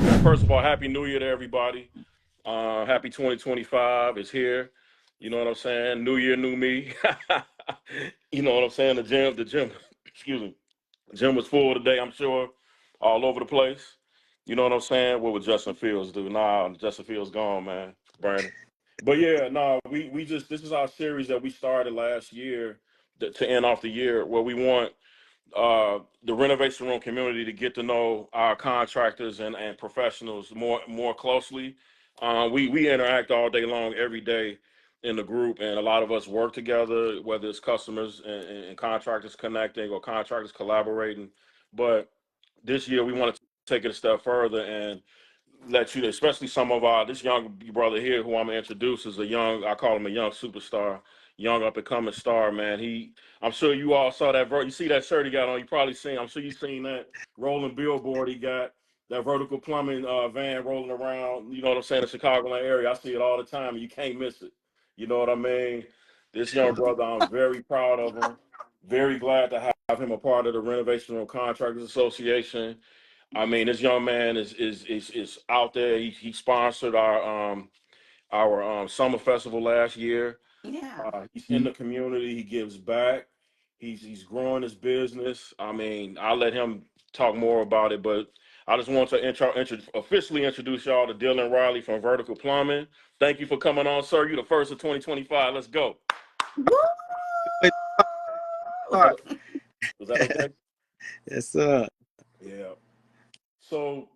welcome. First of all, Happy New Year to everybody. Happy 2025 is here. You know what I'm saying? New year, new me. You know what I'm saying? The gym, excuse me. The gym was full today, I'm sure, all over the place. You know what I'm saying? What would Justin Fields do? Nah, Justin Fields gone, man. Brandon. But yeah, no, we just this is our series that we started last year to end off the year where we want the renovation room community to get to know our contractors and professionals more closely. We interact all day long, every day in the group, and a lot of us work together, whether it's customers and contractors connecting or contractors collaborating. But this year, we want to take it a step further and let you, especially some of this young brother here, who I'm gonna introduce, is I call him a young superstar, young up and coming star, man. I'm sure you all saw that. You see that shirt he got on. You probably seen. I'm sure you seen that rolling billboard he got. That vertical plumbing van rolling around. You know what I'm saying? The Chicagoland area. I see it all the time, and you can't miss it. You know what I mean? This young brother, I'm very proud of him. Very glad to have him a part of the Renovation Room Contractors Association. I mean, this young man is out there. He sponsored our summer festival last year. Yeah. He's in the community. He gives back. He's growing his business. I mean, I'll let him talk more about it, but I just want to officially introduce y'all to Dylan Riley from Vertical Plumbing. Thank you for coming on, sir. You're the first of 2025. Let's go. Woo! Was that okay? Yes, sir. Yeah. So,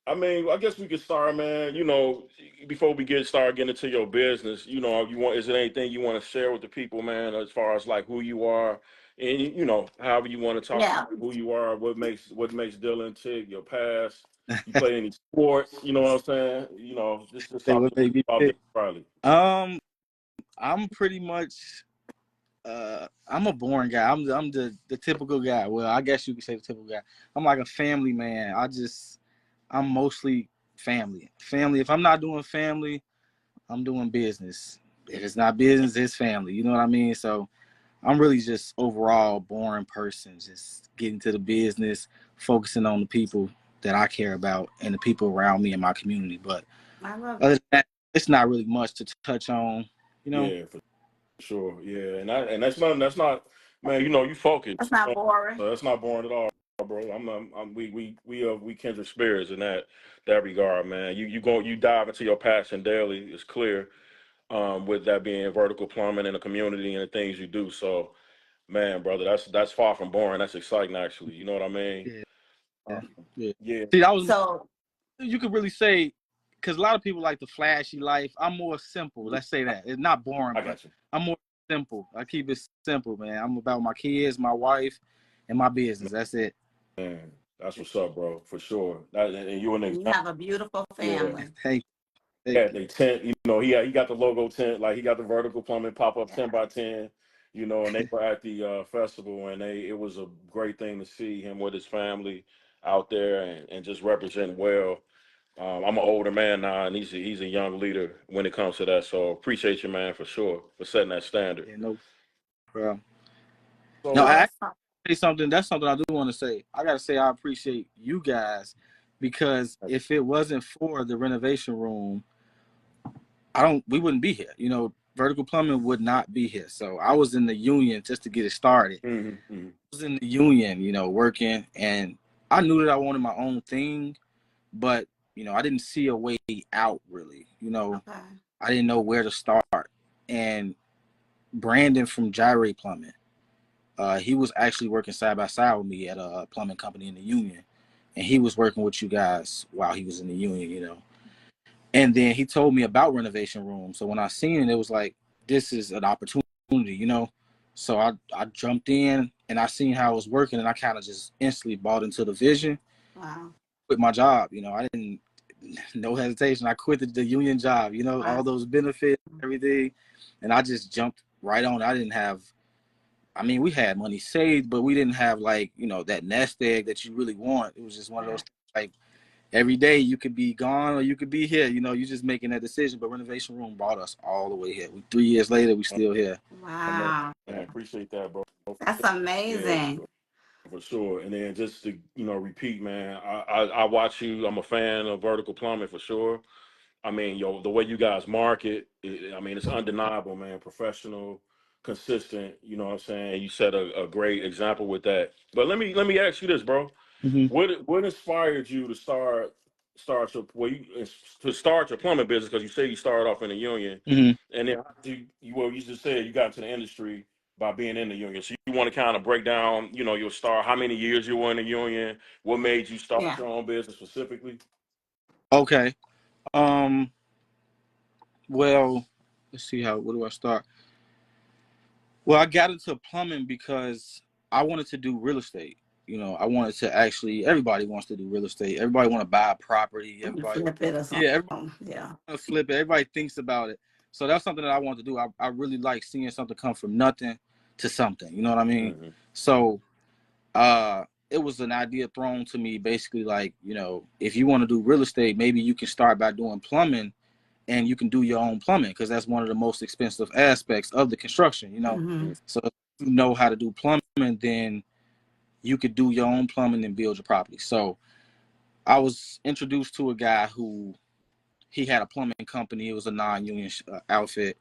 I mean, I guess we could start, man. You know, before we start getting into your business, you know, is there anything you want to share with the people, man, as far as like who you are, and you know, however you want to talk Yeah. about who you are, what makes Dylan tick, your past, you play any sports, you know what I'm saying? You know, just Say what about make me Dylan tick. Riley. I'm pretty much I'm a boring guy. I'm the typical guy. Well, I guess you could say the typical guy. I'm like a family man. I'm mostly family. Family. If I'm not doing family, I'm doing business. If it's not business, it's family. You know what I mean? So I'm really just overall boring person. Just getting to the business, focusing on the people that I care about and the people around me in my community. But I love other than that, it's not really much to touch on. You know? Yeah, for sure. Yeah, and that's not, man. You know, you focus. That's not boring. So that's not boring at all, bro. We kindred spirits in that regard, man. You dive into your passion daily. It's clear, with that being vertical plumbing in the community and the things you do. So, man, brother, that's far from boring. That's exciting, actually. You know what I mean? Yeah. Yeah. See, that was So you could really say, because a lot of people like the flashy life. I'm more simple. Let's say that it's not boring, I but got you. I'm more simple. I keep it simple, man. I'm about my kids, my wife, and my business. That's it. Man, that's what's up, bro. For sure. And you an you example. have a beautiful family. Thank you. Yeah, they tent. You know, he got the logo tent, like he got the vertical plumbing pop up 10 by 10. You know, and they were at the festival, and it was a great thing to see him with his family out there and just represent well. I'm an older man now, and he's a young leader when it comes to that. So appreciate you, man, for sure, for setting that standard. Yeah, no problem. So No, Oh, I that's actually say something. That's something I do want to say. I gotta say I appreciate you guys, because if it wasn't for the renovation room, we wouldn't be here. You know, vertical plumbing would not be here. So I was in the union just to get it started. mm-hmm. I was in the union, you know, working, and I knew that I wanted my own thing, but you know, I didn't see a way out really. You know, okay. I didn't know where to start. And Brandon from Gyrate Plumbing, he was actually working side by side with me at a plumbing company in the union, and he was working with you guys while he was in the union, you know. And then he told me about renovation room. So when I seen it, it was like, this is an opportunity, you know. So I jumped in and I seen how it was working, and I kind of just instantly bought into the vision. Wow. Quit my job, you know. I didn't, no hesitation. I quit the union job, you know, Wow. all those benefits, everything, and I just jumped right on. I didn't have. I mean, we had money saved, but we didn't have, like, you know, that nest egg that you really want. It was just one of those things, like, every day you could be gone or you could be here. You know, you're just making that decision. But renovation room brought us all the way here. 3 years later, we still here. Wow. I appreciate that, bro. That's Yeah, amazing. For sure. And then just to, repeat, man, I watch you. I'm a fan of vertical plumbing for sure. I mean, the way you guys market, I mean, it's undeniable, man. Professional, consistent. You know what I'm saying? You set a great example with that. But let me ask you this, bro. Mm-hmm. What inspired you to start your to start your plumbing business? Because you say you started off in a union, Mm-hmm. and then you just said you got into the industry by being in the union. So you want to kind of break down, your start, how many years you were in the union, what made you start Yeah. your own business specifically? Okay. Um. Well, let's see where do I start? Well, I got into plumbing because I wanted to do real estate. I wanted to actually. Everybody wants to do real estate. Everybody want to buy a property. Everybody, Flip it or yeah, something. everybody Yeah. want to flip it. Everybody thinks about it. So that's something that I want to do. I really like seeing something come from nothing to something. You know what I mean? Mm-hmm. So, it was an idea thrown to me, basically like, if you want to do real estate, maybe you can start by doing plumbing, and you can do your own plumbing because that's one of the most expensive aspects of the construction. Mm-hmm. So if you know how to do plumbing, then you could do your own plumbing and build your property. So I was introduced to a guy who he had a plumbing company. It was a non-union outfit,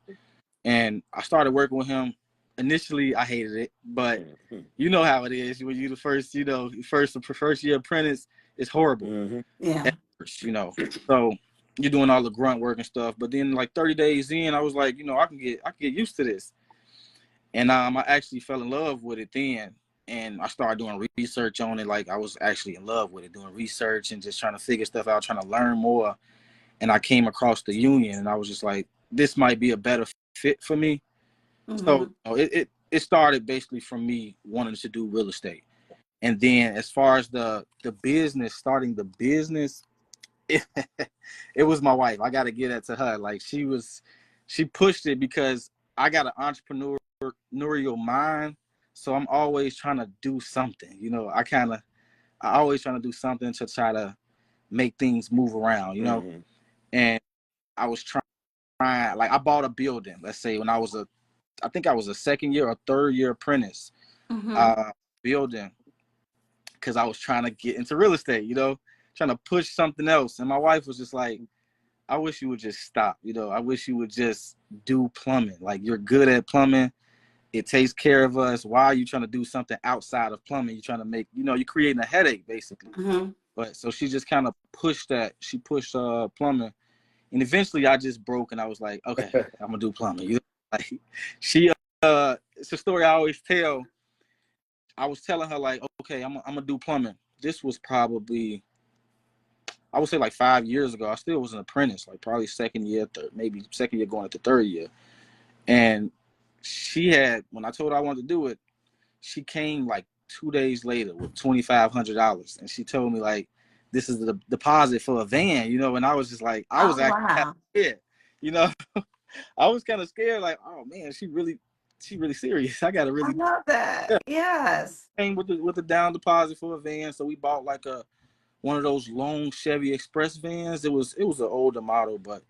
and I started working with him. Initially, I hated it, but Mm-hmm. you know how it is when you the first, first year apprentice. It's horrible. Mm-hmm. Yeah. At first. So you're doing all the grunt work and stuff, but then like 30 days in, I was like, I can get used to this, and I actually fell in love with it then, and I started doing research on it. Like I was actually in love with it, doing research and just trying to figure stuff out, trying to learn more. And I came across the union, and I was just like, this might be a better fit for me. Mm-hmm. So it started basically from me wanting to do real estate, and then as far as the business, starting the business, it, it was my wife. I got to get that to her. Like she pushed it because I got an entrepreneurial mind, so I'm always trying to do something. I always trying to do something to try to make things move around. Mm-hmm. And I was trying. Like I bought a building. Let's say when I think I was a second year or third year apprentice. Mm-hmm. Building because I was trying to get into real estate. Trying to push something else, and my wife was just like, I wish you would just stop. I wish you would just do plumbing. Like you're good at plumbing. It takes care of us. Why are you trying to do something outside of plumbing? You're trying to you're creating a headache basically. Mm-hmm. But so she just kind of pushed that. She pushed plumbing, and eventually I just broke, and I was like, okay, I'm gonna do plumbing. Like she it's a story I always tell. I was telling her like, okay, I'm gonna do plumbing. This was probably, I would say like 5 years ago. I still was an apprentice, like probably second year, maybe second year going into third year. And when I told her I wanted to do it, she came like 2 days later with $2,500, and she told me like, this is the deposit for a van, and I was just like, I was Oh actually kind wow. of scared, you know. I was kind of scared, like, oh man, she really serious. I gotta I really love that. Yes. came with the down deposit for a van, so we bought like one of those long Chevy Express vans. It was an older model, but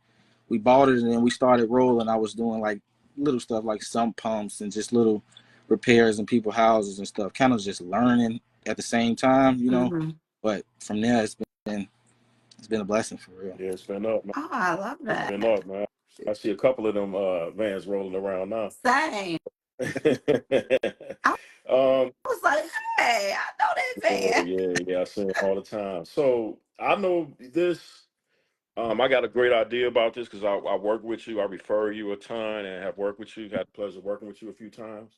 we bought it and then we started rolling. I was doing like little stuff like sump pumps and just little repairs in people's houses and stuff, kind of just learning at the same time. Mm-hmm. But from there, it's been a blessing for real. Yeah, it's been up, man. Oh, I love It's been that. up, man. I see a couple of them vans rolling around now. Same. I um, was like, hey, I know that yeah, van. yeah, yeah. I see them all the time. So I know this. I got a great idea about this because I work with you. I refer you a ton and have worked with you. Had the pleasure of working with you a few times.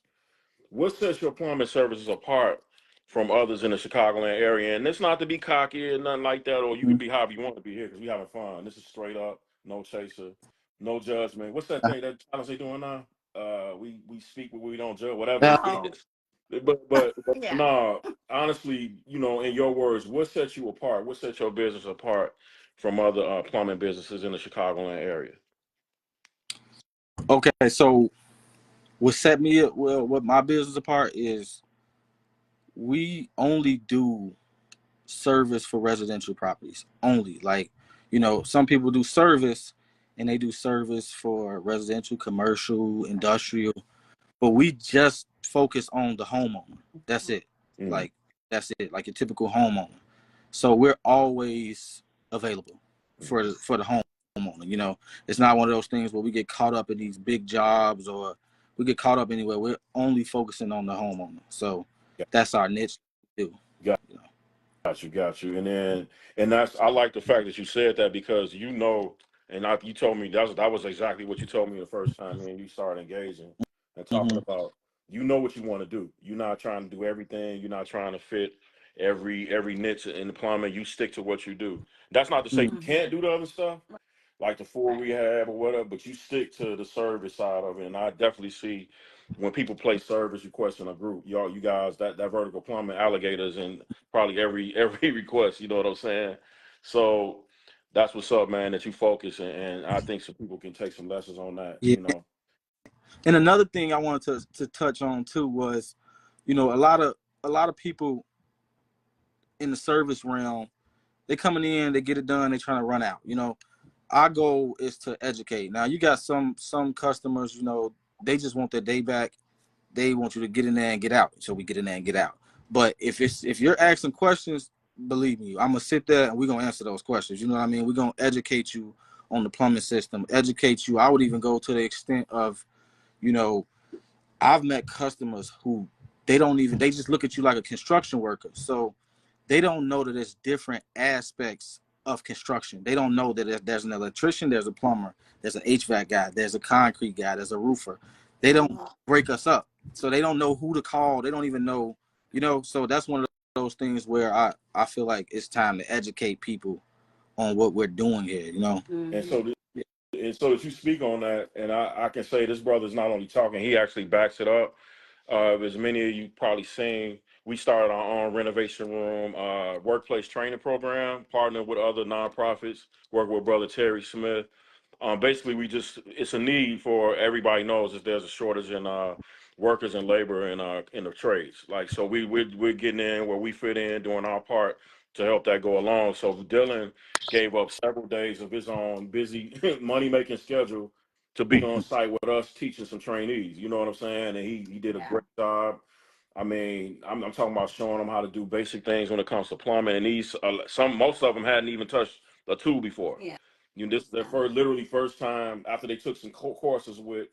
What sets your plumbing services apart from others in the Chicagoland area? And it's not to be cocky or nothing like that, or you can be however you want to be here because we having fun. This is straight up, no chaser, no judgment. What's that thing that challenge they doing now? We speak, but we don't judge, whatever it Oh, is. But yeah. no, honestly, in your words, what sets you apart? What sets your business apart from other plumbing businesses in the Chicagoland area? Okay, so what set me up, well, what my business apart is we only do service for residential properties only. Like, some people do service and they do service for residential, commercial, industrial, but we just focus on the homeowner. That's it. Mm, Like That's it, like your typical homeowner. So we're always available for the homeowner. You know, it's not one of those things where we get caught up in these big jobs or we get caught up anywhere. We're only focusing on the homeowner. So that's our niche too. Got You know? got you. And that's I like the fact that you said that because you told me that was exactly what you told me the first time, man. You started engaging and talking Mm-hmm. about what you want to do. You're not trying to do everything. You're not trying to fit every niche in the plumbing. You stick to what you do. That's not to say you can't do the other stuff, like the four rehab or whatever, but you stick to the service side of it. And I definitely see when people play service requests in a group, you guys, that vertical plumbing alligators and probably every request, you know what I'm saying? So that's what's up, man, that you focus and I think some people can take some lessons on that, Yeah. And another thing I wanted to touch on too was, you know, a lot of people in the service realm, they coming in, they get it done, they trying to run out. You know, our goal is to educate. Now you got some customers, you know, they just want their day back. They want you to get in there and get out. So we get in there and get out. But if you're asking questions, believe me, I'm gonna sit there and we're gonna answer those questions. You know what I mean? We're gonna educate you on the plumbing system, educate you. I would even go to the extent of, you know, I've met customers who they just look at you like a construction worker. So they don't know that there's different aspects of construction. They don't know that there's an electrician, there's a plumber, there's an HVAC guy, there's a concrete guy, there's a roofer. They don't break us up. So they don't know who to call. They don't even know, you know, so that's one of those things where I feel like it's time to educate people on what we're doing here, you know. And so that you speak on that, and I can say this brother's not only talking, he actually backs it up. As many of you probably seen, we started our own renovation room workplace training program, partnered with other nonprofits, working with Brother Terry Smith. Basically, it's a need for everybody knows that there's a shortage in workers and labor in the trades. Like, so we're getting in where we fit in, doing our part to help that go along. So Dylan gave up several days of his own busy money making schedule to be on site with us teaching some trainees. You know what I'm saying? And he did a great job. I mean, I'm talking about showing them how to do basic things when it comes to plumbing. And most of them hadn't even touched a tool before. This is their literally first time after they took some courses with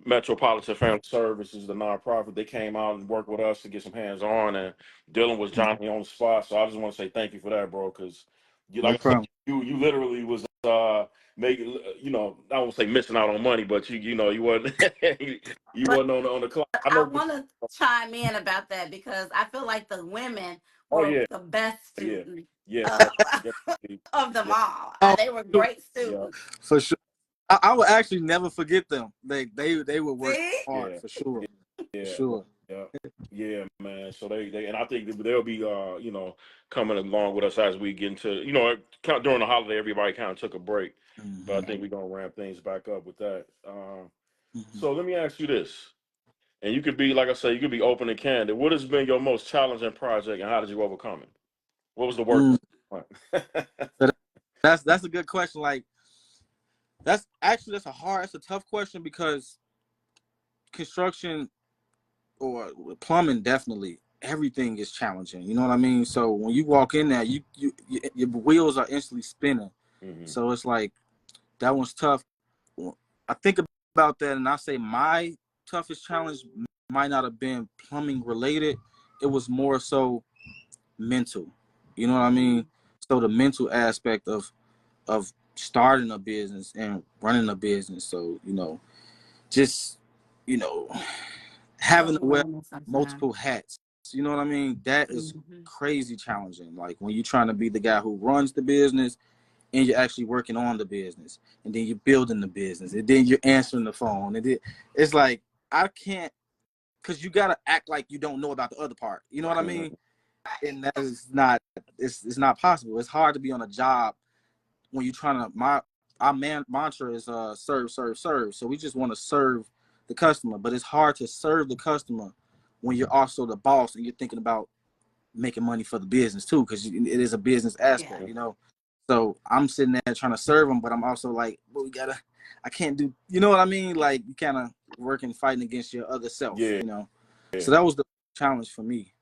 Metropolitan Family Services, the nonprofit. They came out and worked with us to get some hands on, and Dylan was Johnny on the spot. So I just want to say thank you for that, bro, because No like I said, problem. you literally was making, I won't say missing out on money, but you wasn't you But wasn't on the clock. I I know. want to chime in about that because I feel like the women Oh were yeah, the best yeah, students yes, of them yeah, all. Oh, They were great yeah, students. for sure. I would actually never forget them. They would work See? hard yeah, for sure. For yeah, sure. yeah, yeah, man. So they and I think that they'll be coming along with us as we get into during the holiday. Everybody kind of took a break, but I think we're gonna ramp things back up with that. Mm-hmm. So let me ask you this, and you could be like I say, you could be open and candid. What has been your most challenging project, and how did you overcome it? What was the worst Mm. one? So that's a good question. Like that's a tough question because construction or plumbing definitely everything is challenging. You know what I mean? So when you walk in there, your wheels are instantly spinning. Hmm. So it's like that one's tough. I think about that and I say my toughest challenge might not have been plumbing related. It was more so mental. You know what I mean? So the mental aspect of starting a business and running a business. So, just, you know, having to wear Overwhelming sometimes. multiple hats. You know what I mean? That is crazy challenging. Like when you're trying to be the guy who runs the business and you're actually working on the business and then you're building the business and then you're answering the phone. It's like, I can't, because you got to act like you don't know about the other part. You know what I mean? And that is not, it's not possible. It's hard to be on a job when you're trying to, our mantra is serve, serve, serve. So we just want to serve the customer, but it's hard to serve the customer when you're also the boss and you're thinking about making money for the business too, because it is a business aspect, So I'm sitting there trying to serve them, but I'm also like, well, I can't do, you know what I mean? Like you kind of working, fighting against your other self, Yeah, So that was the challenge for me.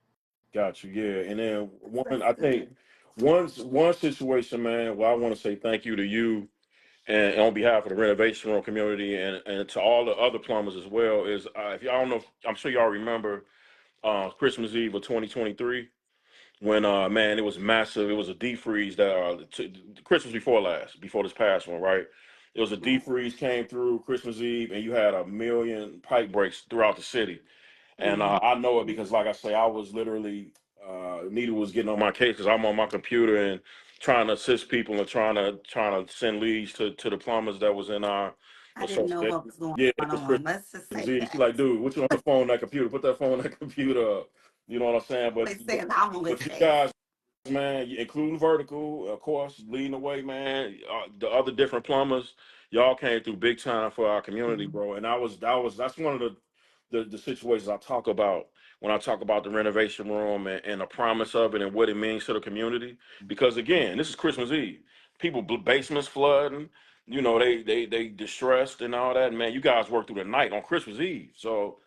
Got you. Yeah. And then I think one situation, man, well, I want to say thank you to you and on behalf of the renovation room community and to all the other plumbers as well is if y'all don't know, I'm sure y'all remember Christmas Eve of 2023 when man, it was massive. It was a deep freeze that Christmas before last, before this past one, right? It was a deep freeze came through Christmas Eve, and you had a million pipe breaks throughout the city. And Mm. I know it because, like I say, I was literally Nita was getting on my case because I'm on my computer and trying to assist people and trying to send leads to the plumbers that was in our I didn't know association. what was going Yeah, it was on. Let's just Christmas say Eve. She that. like, dude, what you on the phone on that computer? Put that phone on that computer up. You know what I'm saying? They saying I'm on his But you case. guys, man, including vertical, of course, leading the way, man. The other different plumbers, y'all came through big time for our community, Mm. bro. And that's one of the situations I talk about when I talk about the renovation room and the promise of it and what it means to the community. Because again, this is Christmas Eve. People basements flooding, you know, they distressed and all that. Man, you guys work through the night on Christmas Eve. So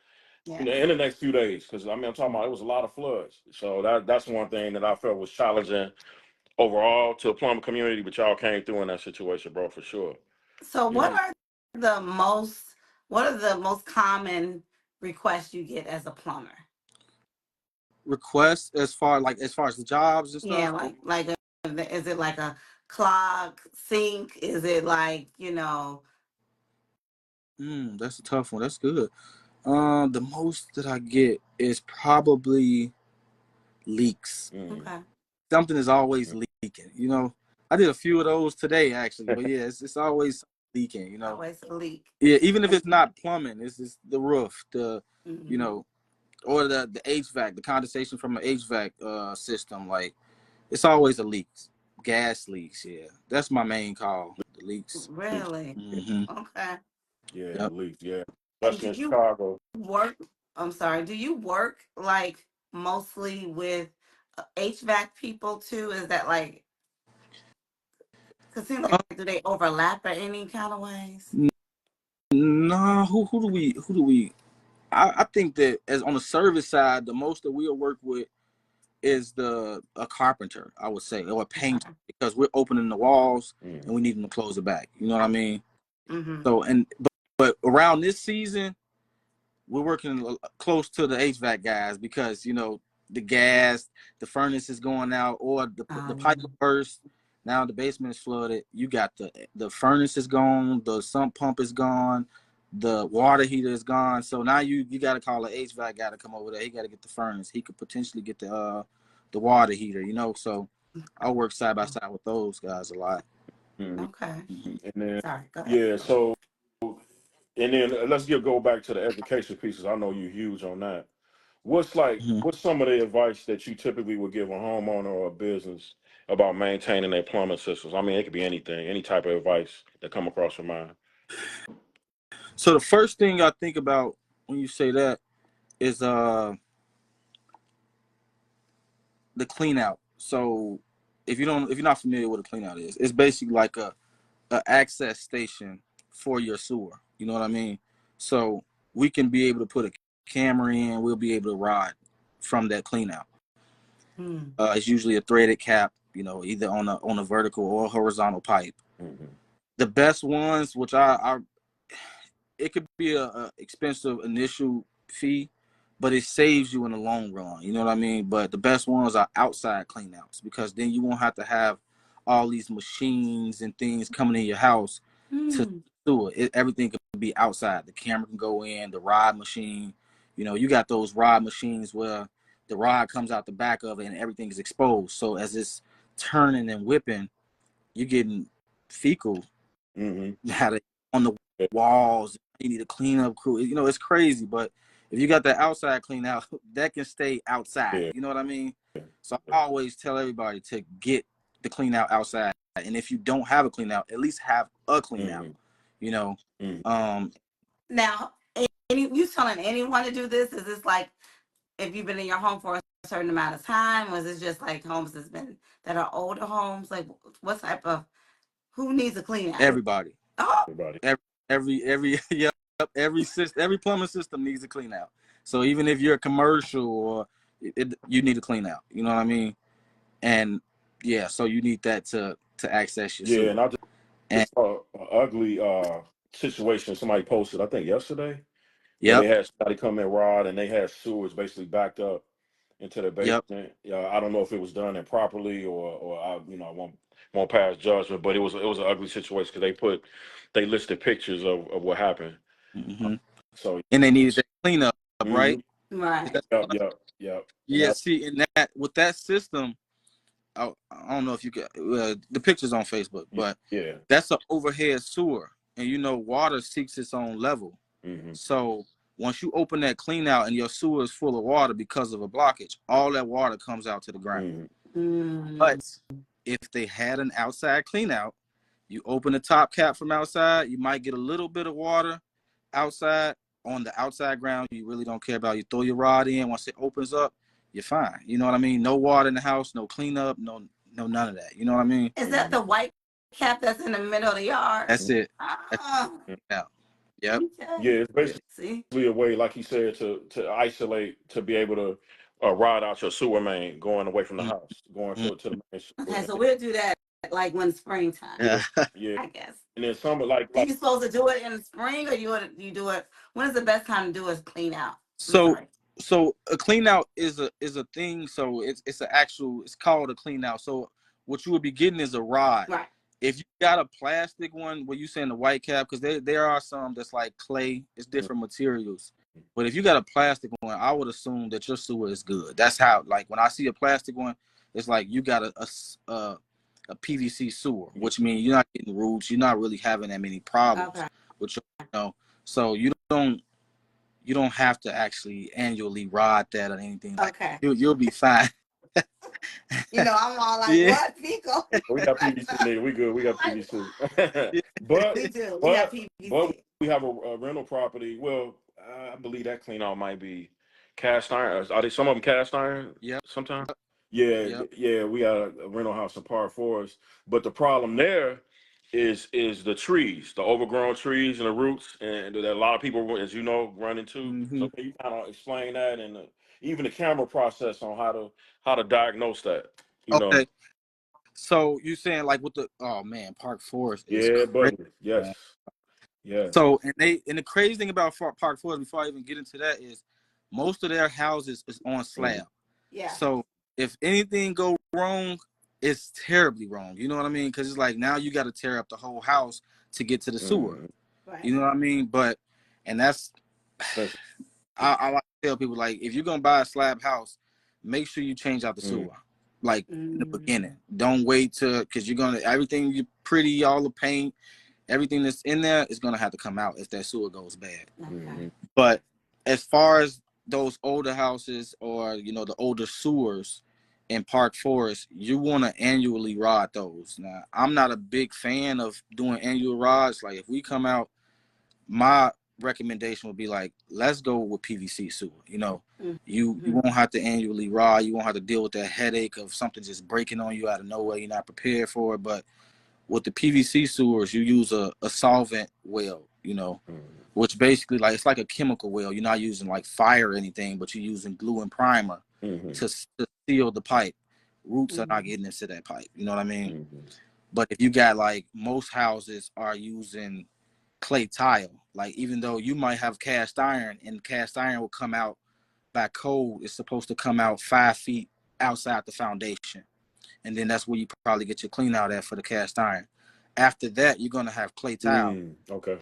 Yes. in the next few days, because I mean, I'm talking about it was a lot of floods. So that's one thing that I felt was challenging overall to the plumber community, but y'all came through in that situation, bro, for sure. So You know, the most what are the most common requests you get as a plumber? Requests as far as the jobs and Yeah, stuff. is it like a clog sink? Is it like, That's a tough one. That's good. The most that I get is probably leaks. mm, okay, Something is always leaking. I did a few of those today actually, but yeah, it's always leaking. always a leak. Yeah, even if it's not plumbing, it's just the roof, you Mm-hmm. know, or the HVAC, the condensation from an HVAC system. Like it's always a leak. Gas leaks. Yeah, that's my main call. The leaks. Really? Mm-hmm. Okay. yeah, the Yep. leaks, yeah, And especially in Chicago. work, I'm sorry, do you work like mostly with HVAC people too? Is that like, cause it seems like, do they overlap in any kind of ways? No, who do we? I think that as on the service side, the most that we'll work with is a carpenter, I would say, or a painter, Okay. because we're opening the walls and Mm, we need them to close it back. You know what I mean? Mm-hmm. So but around this season, we're working close to the HVAC guys because the gas, the furnace is going out, or the pipe Yeah. burst. Now the basement is flooded. You got the furnace is gone, the sump pump is gone, the water heater is gone. So now you got to call an HVAC guy to come over there. He got to get the furnace. He could potentially get the water heater. So I work side by side with those guys a lot. mm. Okay. Mm-hmm. And then, Sorry, go ahead. yeah, so, and then let's go back to the education pieces. I know you're huge on that. What's some of the advice that you typically would give a homeowner or a business about maintaining their plumbing systems? I mean, it could be anything, any type of advice that come across your mind. So the first thing I think about when you say that is the clean out. So if you're not familiar with a clean out is, it's basically like a access station for your sewer. You know what I mean? So we can be able to put a camera in. We'll be able to ride from that clean out. Hmm. It's usually a threaded cap. Either on a vertical or horizontal pipe. Hmm. The best ones, which I it could be a expensive initial fee, but it saves you in the long run. You know what I mean? But the best ones are outside cleanouts because then you won't have to have all these machines and things coming in your house to Hmm. do it. Everything can be outside. The camera can go in, the rod machine. You got those rod machines where the rod comes out the back of it and everything is exposed. So as it's turning and whipping, you're getting fecal Hmm. had it on the walls. You need a cleanup crew. It's crazy, but if you got the outside clean out, that can stay outside. Yeah. You know what I mean? So I always tell everybody to get the clean out outside. And if you don't have a clean out, at least have a clean out. Hmm. You know, Hmm. um, Now, you telling anyone to do this? Is this like if you've been in your home for a certain amount of time? Was it just like homes that are older homes? Like what type of who needs a clean out? everybody, Oh, Everybody. every yeah, every plumbing system needs a clean out. So even if you're a commercial or you need to clean out. You know what I mean? And yeah, so you need that to access your Yeah, sewer. and I And just saw an ugly situation somebody posted, I think yesterday, where they yep, had somebody come in rod and they had sewers basically backed up into the yep. basement. I don't know if it was done improperly or I won't pass judgment, but it was an ugly situation because they listed pictures of what happened. Hmm. So And they needed that cleanup, hmm right? Is Right. that- yep, and yeah. See, in that with that system, I don't know if you get the pictures on Facebook, but yeah. that's an overhead sewer, and you know water seeks its own level. Hmm. So once you open that clean out and your sewer is full of water because of a blockage, all that water comes out to the ground. Hmm. Mm. But if they had an outside clean out, you open the top cap from outside, you might get a little bit of water outside on the outside ground. You really don't care about. You throw your rod in. Once it opens up, you're fine. You know what I mean? No water in the house, no cleanup, no none of that. You know what I mean? Is that the white cap that's in the middle of the yard? That's it. That's Ah, it. Yep. okay. Yeah, it's Yeah. See? basically a way, like he said, to isolate, to be able to ride out your sewer main going away from the house, going Mm-hmm. to the main Okay, sewer. so we'll do that like when springtime, Yeah, Yeah. yeah. I guess. And then some like Are you supposed to do it in the spring or you do it? When is the best time to do it? Clean out. I'm So sorry. so a clean out is a thing. So it's an actual. It's called a clean out. So what you would be getting is a rod. Right. If you got a plastic one, where you saying the white cap, because there are some that's like clay. It's different materials. But if you got a plastic one, I would assume that your sewer is good. That's how, like, when I see a plastic one, it's like you got a PVC sewer, which means you're not getting roots. You're not really having that many problems Okay. with your, so you don't have to actually annually rod that or anything like Okay. that. You'll be fine. You know, I'm all like, Yeah. what, Pico? we got PVC, nigga. We good. We got PVC. We but do. We got but but PVC. we have a rental property. Well, I believe that clean out might be cast iron. Are they some of them cast iron? Yep. Sometimes. Yeah, Yep. yeah. We got a rental house in Park Forest, but the problem there is the trees, the overgrown trees and the roots, and that a lot of people, as you know, run into. Mm-hmm. So can you kind of explain that and even the camera process on how to diagnose that? You know. Okay. So you saying like with the oh man, Park Forest is Yeah, crazy, buddy. Yes. man. Yeah. So and the crazy thing about Park Forest, before I even get into that, is most of their houses is on slab. Yeah. So if anything go wrong, it's terribly wrong. You know what I mean? Because it's like now you got to tear up the whole house to get to the sewer. Mm-hmm. Right. You know what I mean? But and that's I like to tell people, like, if you're gonna buy a slab house, make sure you change out the Mm-hmm. sewer, like in the beginning. Don't wait because you're gonna everything you pretty, all the paint, everything that's in there is gonna have to come out if that sewer goes bad. Okay. But as far as those older houses or the older sewers in Park Forest, you want to annually rod those. Now, I'm not a big fan of doing annual rods. Like if we come out, my recommendation would be like, let's go with PVC sewer. You won't have to annually rod. You won't have to deal with that headache of something just breaking on you out of nowhere. You're not prepared for it. But with the PVC sewers, you use a solvent well, which basically like it's like a chemical well. You're not using like fire or anything, but you're using glue and primer to seal the pipe. Roots are not getting into that pipe. You know what I mean? But if you got like most houses are using clay tile, like even though you might have cast iron and cast iron will come out by code, it's supposed to come out 5 feet outside the foundation. And then that's where you probably get your clean out at for the cast iron. After that, you're going to have clay tile. Okay.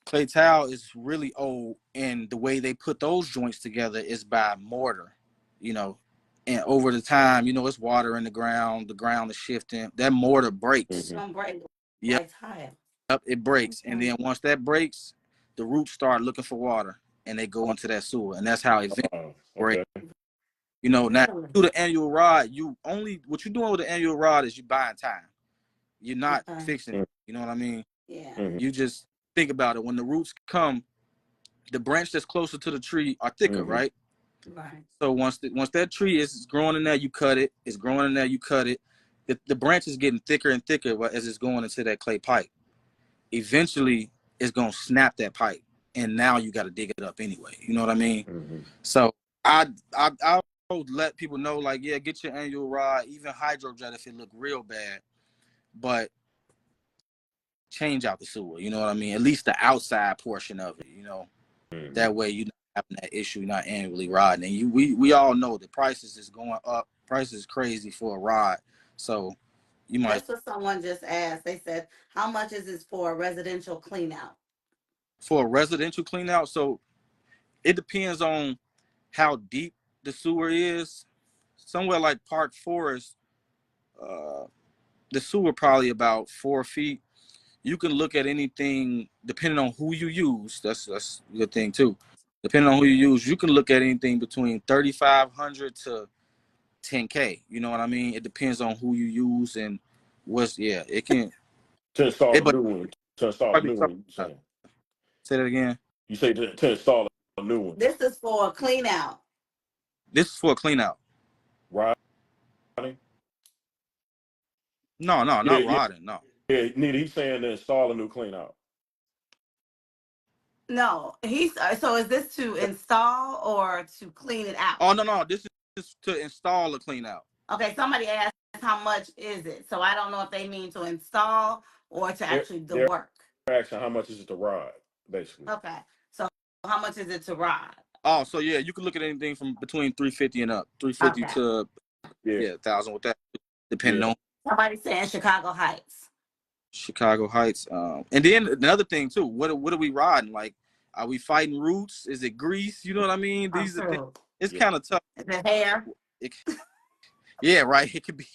Clay tile is really old, and the way they put those joints together is by mortar, and over the time, it's water in the ground is shifting. That mortar breaks. Don't break Yep, like tile. it breaks. And then once that breaks, the roots start looking for water and they go into that sewer. And that's how it eventually breaks. Okay. Now through the annual rod, what you're doing with the annual rod is you buying time. You're not fixing it. You know what I mean? Yeah. You just think about it. When the roots come, the branch that's closer to the tree are thicker, right? Right. So once that tree is growing in there, you cut it. It's growing in there, you cut it. The branch is getting thicker and thicker as it's going into that clay pipe. Eventually, it's gonna snap that pipe, and now you got to dig it up anyway. You know what I mean? So I let people know, like, yeah, get your annual rod, even hydrojet if it look real bad, but change out the sewer. You know what I mean? At least the outside portion of it. You know, that way you're not having that issue, you're not annually rodding. And we all know the prices is going up. Prices is crazy for a rod, so you might. That's what someone just asked. They said, "How much is this for a residential clean out?" For a residential clean out, so it depends on how deep the sewer is. Somewhere like Park Forest, the sewer probably about 4 feet. You can look at anything depending on who you use. That's a good thing too. Depending on who you use, you can look at anything between 3,500 to 10K. You know what I mean? It depends on who you use and it can. To install a But new one. To install a new one, you saying? say that again. You say to install a new one. This is for a clean out. This is for a clean out. Right? No, not Yeah, rodding. No. yeah. Nita, he's saying to install a new clean out. No, so is this to install or to clean it out? Oh no, this is to install a clean out. Okay, somebody asked how much is it, so I don't know if they mean to install or to actually the They're work. asking how much is it to rod, basically. Okay, so how much is it to rod? Oh, so yeah, you can look at anything from between 350 and up, 350 Okay. to Yeah. 1,000 with that, depending on Somebody saying Chicago Heights. Chicago Heights. And then another thing too, what are we riding? Like, are we fighting roots? Is it grease? You know what I mean? These are things. It's kind of tough. Is it hair? Yeah, right. It could be.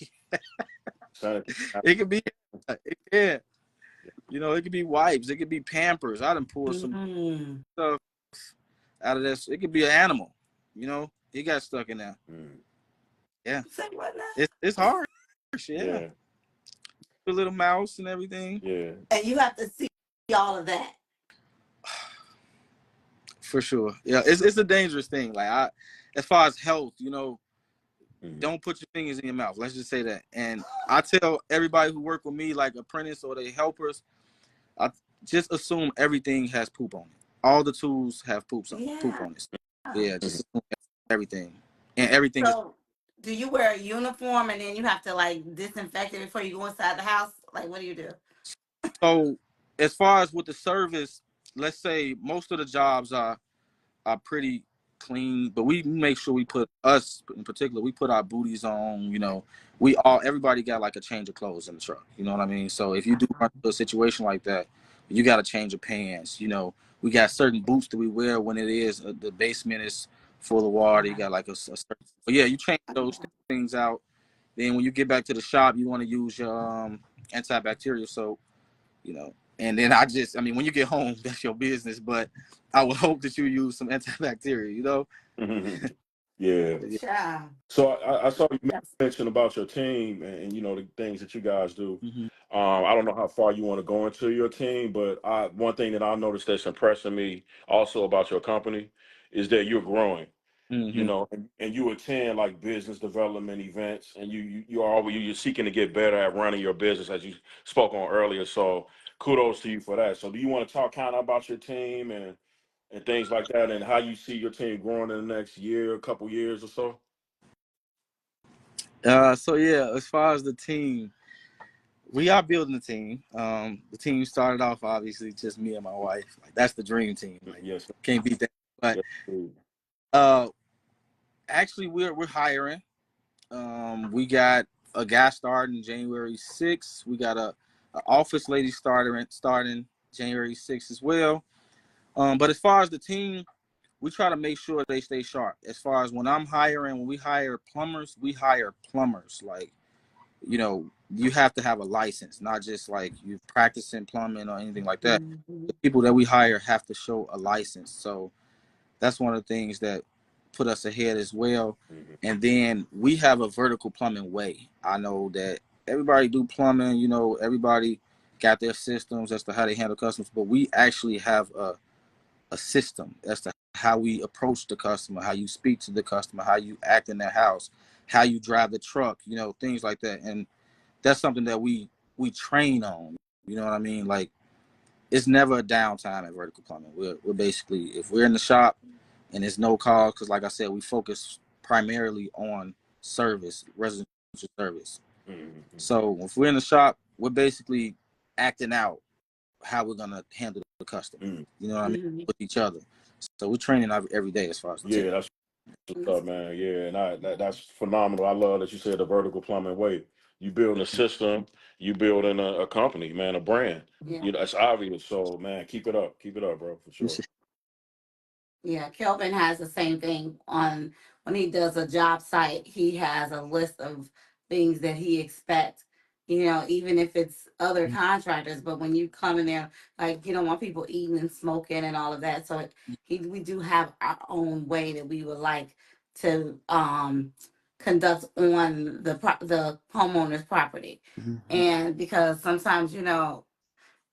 It could be. Yeah. You know, it could be wipes. It could be Pampers. I done pulled some stuff out of this. It could be an animal. You know, he got stuck in there. Yeah. Say what now? It's hard. Yeah. The little mouse and everything. Yeah. And you have to see all of that. For sure. Yeah, it's a dangerous thing. Like, as far as health, you know, don't put your fingers in your mouth. Let's just say that. And I tell everybody who work with me, like apprentice or they helpers, I just assume everything has poop on it. All the tools have poop on it. Yeah, just assume everything. And everything So, do you wear a uniform and then you have to like disinfect it before you go inside the house? Like, what do you do? So, as far as with the service, let's say most of the jobs are pretty clean, but we make sure we put us in particular, we put our booties on. You know, everybody got like a change of clothes in the truck. You know what I mean? So if you do run into a situation like that, you got to change your pants. You know, we got certain boots that we wear when it is the basement is full of water. You got like a certain, but yeah, you change those things out. Then when you get back to the shop, you want to use your antibacterial soap. You know, and then when you get home, that's your business. But I would hope that you use some antibacterial, you know? Yeah. So I saw you mention about your team and, you know, the things that you guys do. I don't know how far you want to go into your team, but one thing that I noticed that's impressing me also about your company is that you're growing. You know, and you attend like business development events, and you're seeking to get better at running your business, as you spoke on earlier. So kudos to you for that. So do you want to talk kind of about your team and things like that, and how you see your team growing in the next year, couple years or so? So yeah, as far as the team, we are building a team. The team started off obviously just me and my wife. Like, that's the dream team. Like, yes, can't beat that. But actually, we're hiring. We got a guy starting January 6th. We got a office lady starting January 6th as well. But as far as the team, we try to make sure they stay sharp. As far as when we hire plumbers, we hire plumbers. Like, you know, you have to have a license, not just like you practicing plumbing or anything like that. The people that we hire have to show a license. So that's one of the things that put us ahead as well. And then we have a vertical plumbing way. I know that everybody do plumbing, you know, everybody got their systems as to how they handle customers, but we actually have a system as to how we approach the customer, how you speak to the customer, how you act in their house, how you drive the truck, you know, things like that. And that's something that we train on. You know what I mean? Like, it's never a downtime at vertical plumbing. We're basically, if we're in the shop and there's no calls, because like I said, we focus primarily on service, residential service. Mm-hmm. So if we're in the shop, we're basically acting out how we're gonna handle the customer. Mm-hmm. You know what I mean? Mhm. With each other. So we're training every day as far as the Yeah, that's what's up, man. Yeah, and that's phenomenal. I love that you said the vertical plumbing way. You building a system, you building a company, man, a brand. Yeah. You know, it's obvious. So, man, keep it up, bro, for sure. Yeah, Kelvin has the same thing on when he does a job site. He has a list of things that he expects, even if it's other contractors. But when you come in there, like, you don't want people eating and smoking and all of that. So we do have our own way that we would like to conduct on the homeowner's property. Mm-hmm. And because sometimes,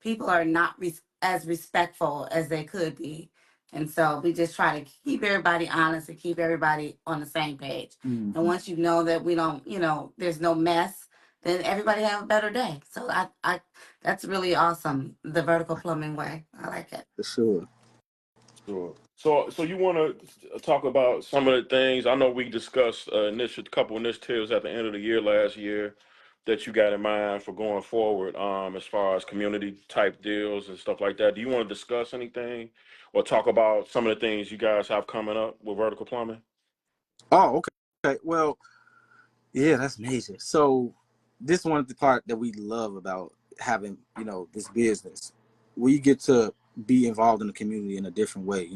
people are not as respectful as they could be. And so we just try to keep everybody honest and keep everybody on the same page. Mm-hmm. And once you know that we don't, there's no mess, then everybody have a better day. So that's really awesome. The vertical plumbing way. I like it. For sure. Sure. So you want to talk about some of the things? I know we discussed couple initiatives at the end of the year last year that you got in mind for going forward, as far as community type deals and stuff like that. Do you want to discuss anything or talk about some of the things you guys have coming up with vertical plumbing? Oh, okay. Okay. Well, yeah, that's major. So this is one of the part that we love about having, this business. We get to be involved in the community in a different way.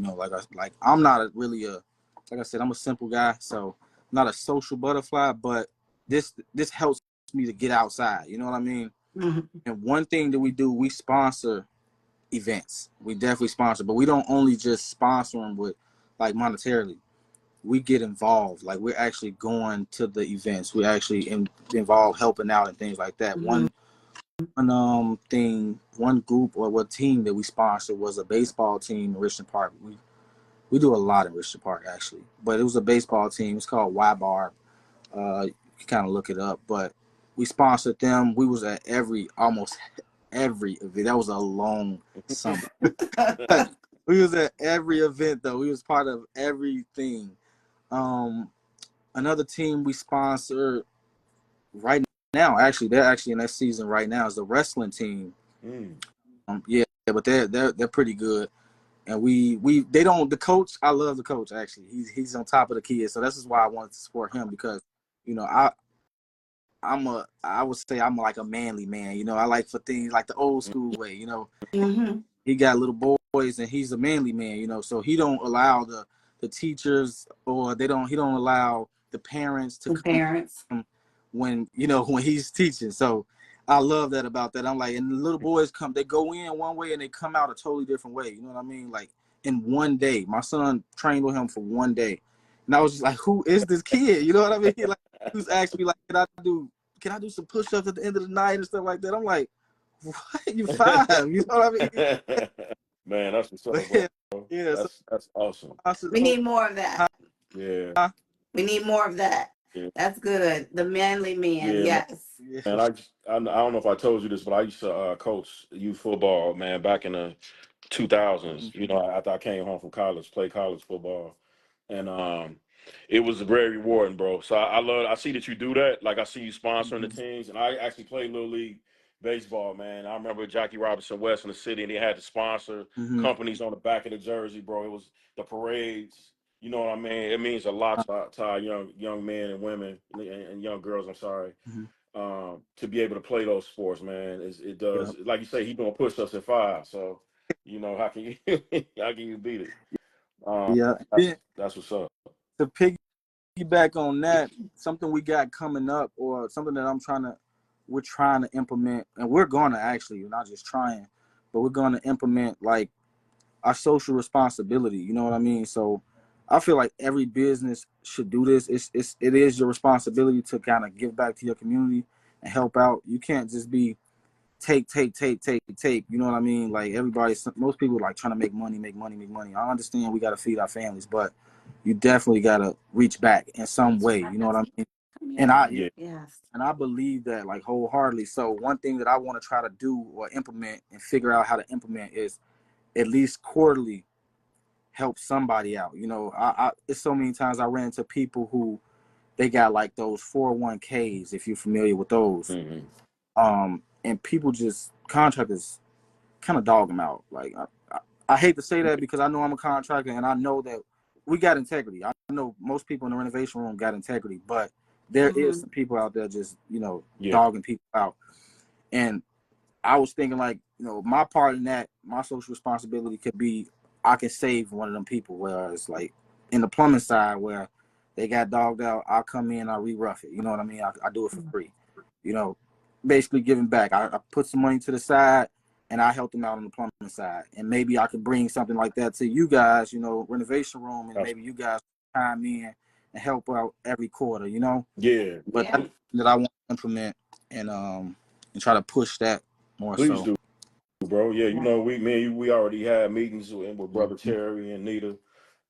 Like I'm not like I said, I'm a simple guy, so I'm not a social butterfly, but this helps me to get outside. You know what I mean? Mm-hmm. And one thing that we do, we sponsor events. We definitely sponsor, but we don't only just sponsor them with like monetarily. We get involved. Like we're actually going to the events. We're actually involved helping out and things like that. Mm-hmm. One group or what team that we sponsored was a baseball team in Richmond Park. We do a lot in Richmond Park actually, but it was a baseball team. It's called Y Bar. You can kind of look it up, but we sponsored them. We was at almost every event. That was a long summer. We was at every event though. We was part of everything. Another team we sponsor right now, actually, they're actually in that season right now, is the wrestling team. Mm. Yeah, but they're pretty good. And they don't, the coach, I love the coach actually. He's on top of the kids, so this is why I wanted to support him because, I would say I'm like a manly man. I like for things like the old school way. Mm-hmm. He got little boys and he's a manly man. So he don't allow the teachers or he don't allow the parents to The come parents. when when he's teaching. So I love that about that. I'm like, and the little boys they go in one way and they come out a totally different way. You know what I mean? Like in one day, my son trained with him for one day, and I was just like, who is this kid? You know what I mean? Like he was asking me like, can I do some push-ups at the end of the night and stuff like that? I'm like, what? You 5? You know what I mean? Man, that's what's up, Yeah, bro. yeah. So That's awesome. We need more of that. Yeah, We need more of that. yeah, That's good. The manly man, yeah, man. yes. yeah, And I don't know if I told you this, but I used to coach youth football, man, back in the 2000s. After I came home from college, play college football, and it was very rewarding, bro. So I see that you do that. Like I see you sponsoring the teams, and I actually played little league baseball, man. I remember Jackie Robinson West in the city, and they had to sponsor mm-hmm. companies on the back of the jersey, bro. It was the parades. You know what I mean? It means a lot to our young men and women and young girls. I'm sorry. Mm-hmm. To be able to play those sports, man, it Yep. does. Like you say, he's gonna push us at 5. So, how can you how can you beat it? Yeah. That's what's up. To piggyback on that, something we got coming up, or something that we're trying to implement, and we're going to actually, not just trying, but we're going to implement like our social responsibility. You know what I mean? So I feel like every business should do this. It is your responsibility to kind of give back to your community and help out. You can't just be take. You know what I mean? Like most people like trying to make money. I understand we got to feed our families, but you definitely got to reach back in some way. You know what I mean? And Yes. I believe that like wholeheartedly. So one thing that I want to try to do or implement and figure out how to implement is at least quarterly help somebody out. You know, I it's so many times I ran into people who they got like those 401ks, if you're familiar with those. And people just contractors kind of dog them out. Like I hate to say that because I know I'm a contractor and I know that we got integrity. I know most people in the renovation room got integrity, but there is some people out there just, you know, dogging people out. And I was thinking like, you know, my part in that, my social responsibility could be I can save one of them people. Whereas like in the plumbing side where they got dogged out, I'll come in, I'll re-rough it. You know what I mean? I do it for free. You know, basically giving back. I put some money to the side and I help them out on the plumbing side. And maybe I could bring something like that to you guys, you know, renovation room, and maybe you guys chime in and help out every quarter, you know? Yeah. But that's something that I want to implement and try to push that more. Please so. do, bro. Yeah, you know, me and you, we already had meetings with Brother Terry and Nita,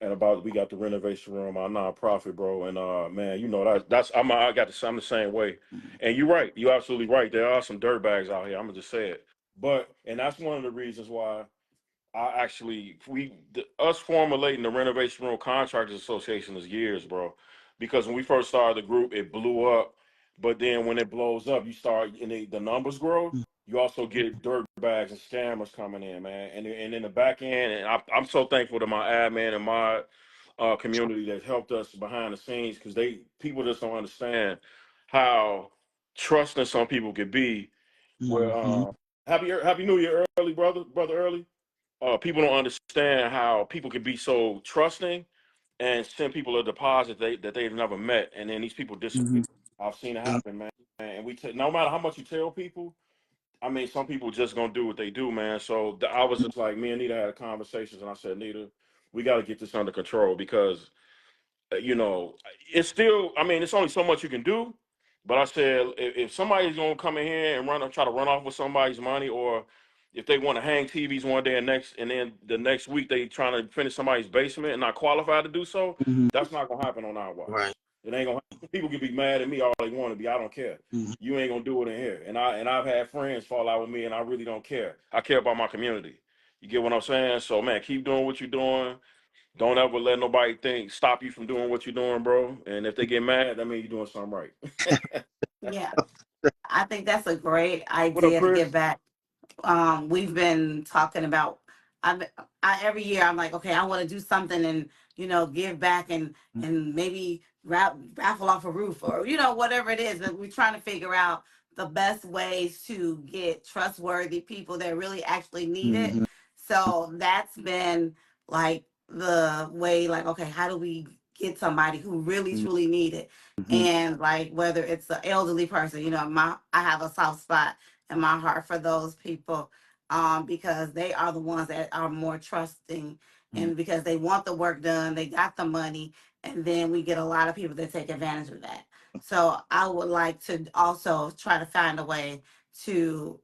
and we got the renovation room, our nonprofit, bro. And man, you know I'm the same way. And you're right, you're absolutely right. There are some dirtbags out here. I'm gonna just say it. And that's one of the reasons why us formulating the Renovation Room Contractors Association is years, bro. Because when we first started the group, it blew up. But then when it blows up, you start and the numbers grow. You also get dirt bags and scammers coming in, man. And in the back end, and I'm so thankful to my admin and my community that helped us behind the scenes because people just don't understand how trusting some people could be. Where happy New Year, early brother early. People don't understand how people can be so trusting and send people a deposit that they've never met, and then these people disappear. I've seen it happen, man. And no matter how much you tell people, I mean, some people just gonna do what they do, man. So I was just like, me and Nita had conversations, and I said, Nita, we got to get this under control because you know, it's still, I mean, it's only so much you can do. But I said, if somebody's gonna come in here and try to run off with somebody's money, or if they want to hang TVs one day and then the next week they trying to finish somebody's basement and not qualified to do so, that's not gonna happen on our watch. Right. It ain't gonna happen. People can be mad at me all they want to be. I don't care. You ain't gonna do it in here. And I've had friends fall out with me, and I really don't care. I care about my community. You get what I'm saying? So man, keep doing what you're doing. Don't ever let nobody stop you from doing what you're doing, bro. And if they get mad, that means you're doing something right. Yeah, I think that's a great What up, idea to Chris? give back. We've been talking about. Every year I'm like, okay, I want to do something and give back and maybe raffle off a roof or whatever it is. But we're trying to figure out the best ways to get trustworthy people that really actually need it. So that's been like the way. Like, okay, how do we get somebody who really truly need it? And like whether it's an elderly person, I have a soft spot in my heart for those people, because they are the ones that are more trusting, and because they want the work done, they got the money, and then we get a lot of people that take advantage of that. So I would like to also try to find a way to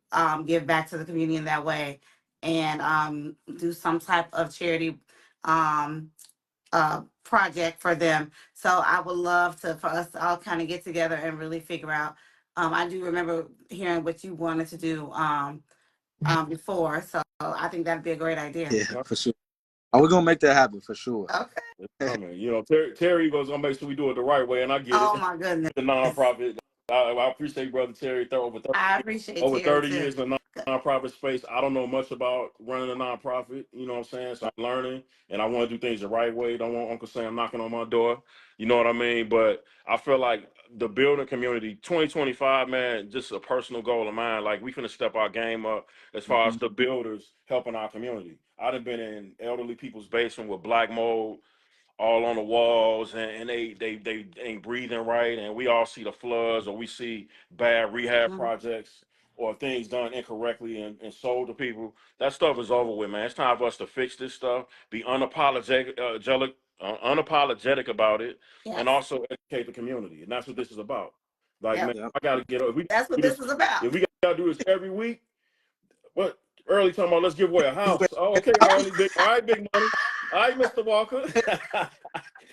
give back to the community in that way, and do some type of charity um, project for them. So I would love for us to all kind of get together and really figure out. I do remember hearing what you wanted to do before, so I think that'd be a great idea. Yeah, for sure. We're gonna make that happen for sure. Okay. I mean, Terry goes gonna make sure we do it the right way, and I get Oh it. my goodness. The nonprofit. I appreciate Brother Terry. I appreciate Over Terry 30 too. years in the nonprofit space. I don't know much about running a nonprofit, you know what I'm saying? So I'm learning and I want to do things the right way. Don't want Uncle Sam knocking on my door. You know what I mean? But I feel like the building community, 2025, man, just a personal goal of mine. Like we finna step our game up as far as the builders helping our community. I done been in elderly people's basement with black mold all on the walls, and they ain't breathing right, and we all see the floods, or we see bad rehab projects or things done incorrectly and sold to people. That stuff is over with, man. It's time for us to fix this stuff, be unapologetic about it, and also educate the community, and that's what this is about. Like, man, I gotta get up. That's what this is about. If we gotta do this every week, what early talking about? Let's give away a house. Oh, okay, early. All right, big money. All right, Mr. Walker.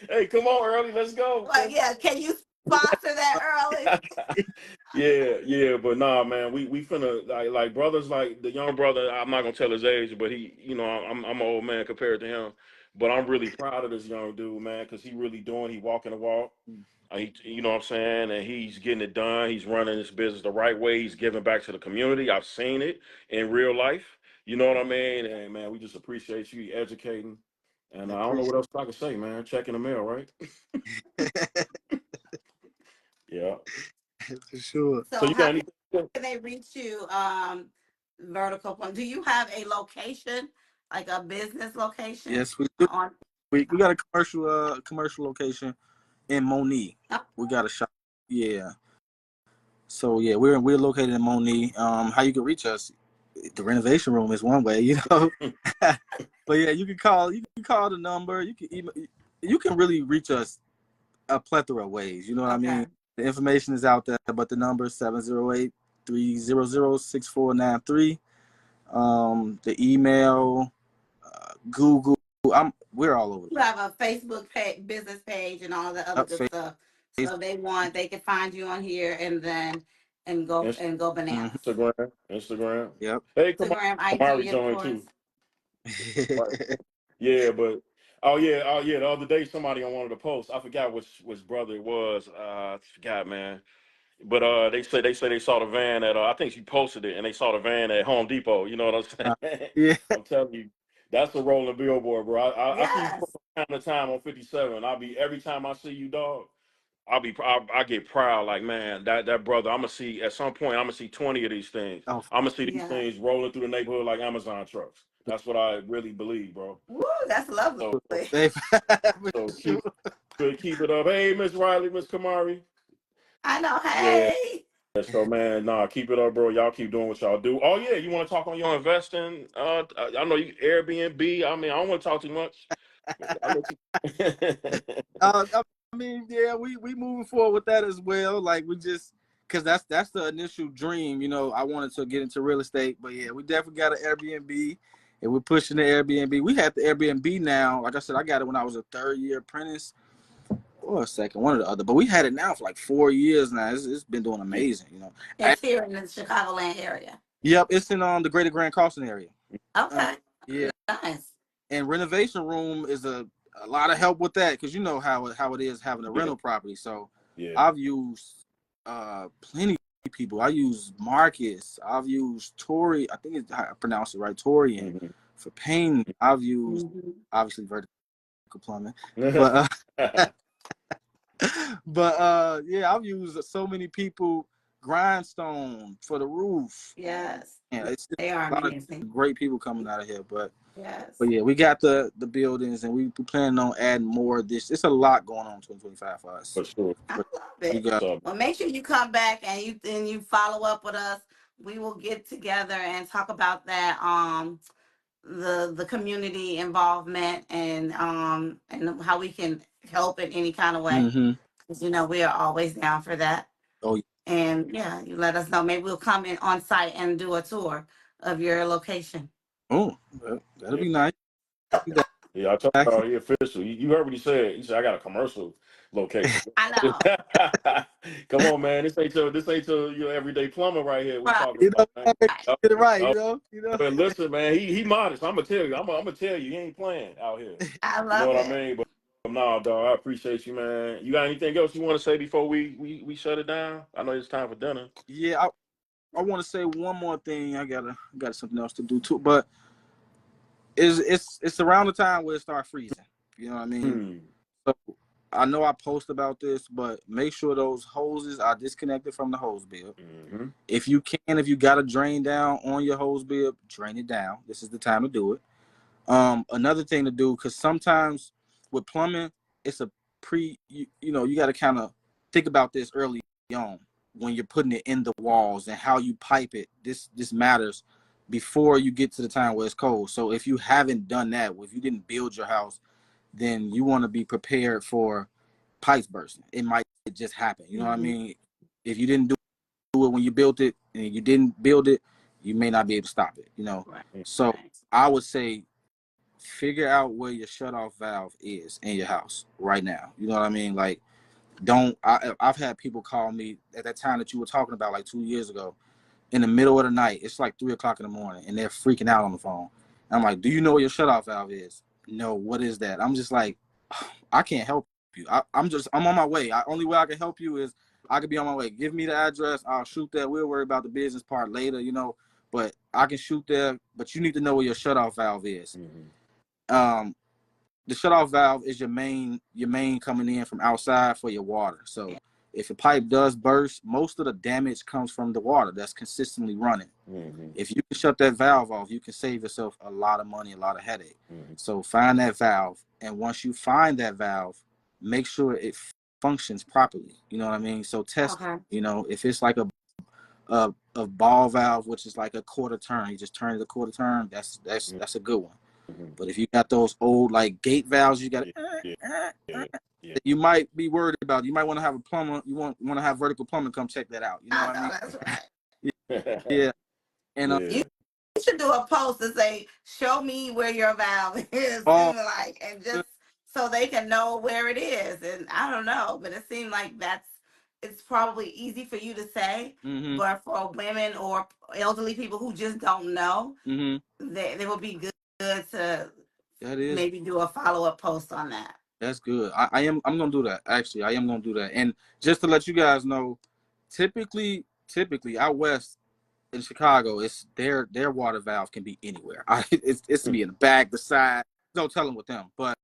Hey, come on, early. Let's go. Like, yeah, can you sponsor that early? Yeah, but nah, man, we finna like brothers like the young brother. I'm not gonna tell his age, but he, I'm an old man compared to him. But I'm really proud of this young dude, man, because he walking the walk. You know what I'm saying? And he's getting it done. He's running his business the right way. He's giving back to the community. I've seen it in real life. You know what I mean? And man, we just appreciate you educating. And I don't know what else I can say, man. Checking the mail, right? Yeah. For sure. So So you how got anything? can they reach you? Vertical point. Do you have a location, like a business location Yes, we do. on? We got a commercial location in Monique. Oh, We got a shop. Yeah. So yeah, we're located in Monique. How you can reach us? The renovation room is one way, you know. But yeah, you can call the number. You can email. You can really reach us a plethora of ways. You know what I okay. mean? The information is out there, but the number is 708-300-6493. The email, Google. We're all over the You place. have a Facebook page, business page, and all the other Up good stuff. So they can find you on here and then and go bananas. Instagram. Yep. Hey, come on. Instagram, Kamari IG, of joined course. too. Right. Yeah, but oh yeah. The other day somebody on one of the posts, I forgot which brother it was. I forgot, man. But they say they saw the van at I think she posted it and they saw the van at Home Depot. You know what I'm saying? Yeah. I'm telling you, that's a rolling billboard, bro. I see you from Yes. time to time on 57. Every time I see you, dog. I get proud, like, man, that brother. I'm gonna see at some point. I'm gonna see 20 of these things. Oh, I'm gonna see these Yes. things rolling through the neighborhood like Amazon trucks. That's what I really believe, bro. Woo, that's lovely. So for so sure. keep it up. Hey, Miss Riley, Miss Kamari. I know. Yeah. Hey. So man, nah, keep it up, bro. Y'all keep doing what y'all do. Oh yeah, you want to talk on your investing? I know you Airbnb. I mean, I don't want to talk too much. I'll let you. I mean, yeah, we moving forward with that as well. Like we just, cause that's the initial dream. You know, I wanted to get into real estate, but yeah, we definitely got an Airbnb, and we're pushing the Airbnb. We have the Airbnb now. Like I said, I got it when I was a third year apprentice or a second, one or the other. But we had it now for like 4 years now. It's been doing amazing. You know. It's here in the Chicagoland area. Yep, it's in the Greater Grand Crossing area. Okay. Yeah, Nice. and renovation room is a lot of help with that because you know how it is having a Yeah, rental property. So yeah. I've used plenty of people. I use Marcus. I've used Tori. I think it's, I pronounced it right, Torian. Mhm. For painting, I've used Mhm. obviously vertical plumbing, but yeah, I've used so many people. Grindstone for the roof. Yes. Yeah, it's just They are a lot of amazing. great people coming out of here, but. Yes. But yeah, we got the buildings, and we planning on adding more of this. It's a lot going on in 2025 for us. For sure. I But love we it. got So Well, make sure you come back and you follow up with us. We will get together and talk about that. The community involvement and how we can help in any kind of way. mm-hmm. Because we are always down for that. Oh yeah. And yeah, you let us know. Maybe we'll come in on site and do a tour of your location. Oh, that'll yeah, be nice. yeah. I told Exactly. you, he official. You heard what he said. He said I got a commercial location. I know. Come on, man. This ain't your everyday plumber right here. We Right. talking You know, about, man. get it right. Uh, You know. but listen, man. He modest. I'm gonna tell you. I'm gonna tell you. He ain't playing out here. I You know love what I it. mean? But no, dog. I appreciate you, man. You got anything else you want to say before we shut it down? I know it's time for dinner. Yeah, I want to say one more thing. I got something else to do too, but it's around the time where it starts freezing. You know what I mean? Hmm. So I know I post about this, but make sure those hoses are disconnected from the hose bib. Mm-hmm. If you got a drain down on your hose bib, drain it down. This is the time to do it. Another thing to do, because sometimes with plumbing, it's a you got to kind of think about this early on when you're putting it in the walls and how you pipe it. This matters before you get to the time where it's cold. So if you haven't done that, if you didn't build your house, then you want to be prepared for pipes bursting. It might just happen. You know what I mean? If you didn't do it when you built it and you didn't build it, you may not be able to stop it. Right. So Right. I would say figure out where your shutoff valve is in your house right now. You know what I mean? Like, I've had people call me at that time that you were talking about, like 2 years ago, in the middle of the night. It's like 3 o'clock in the morning, and they're freaking out on the phone. And I'm like, do you know where your shutoff valve is? no, what is that? I'm just like, I can't help you. I'm on my way. Only way I can help you is I could be on my way. Give me the address. I'll shoot there. We'll worry about the business part later, but I can shoot there, but you need to know where your shutoff valve is. The shutoff valve is your main coming in from outside for your water. So if a pipe does burst, most of the damage comes from the water that's consistently running. If you can shut that valve off, you can save yourself a lot of money, a lot of headache. So find that valve, and once you find that valve, make sure it functions properly. You know what I mean? So test, if it's like a ball valve, which is like a quarter turn, you just turn it a quarter turn, that's a good one. But if you got those old like gate valves, you got you might be worried about. You might want to have a plumber. You want to have vertical plumbing come check that out. You know what I mean? That's right. Yeah. And you should do a post and say, "Show me where your valve is," and just so they can know where it is. And I don't know, but it seemed like it's probably easy for you to say, but for women or elderly people who just don't know, they would be good to maybe do a follow-up post on that. That's good. I'm gonna do that. Actually, I am gonna do that. And just to let you guys know, typically out west in Chicago, it's their water valve can be anywhere. It's to be in the back, the side. No telling with them, but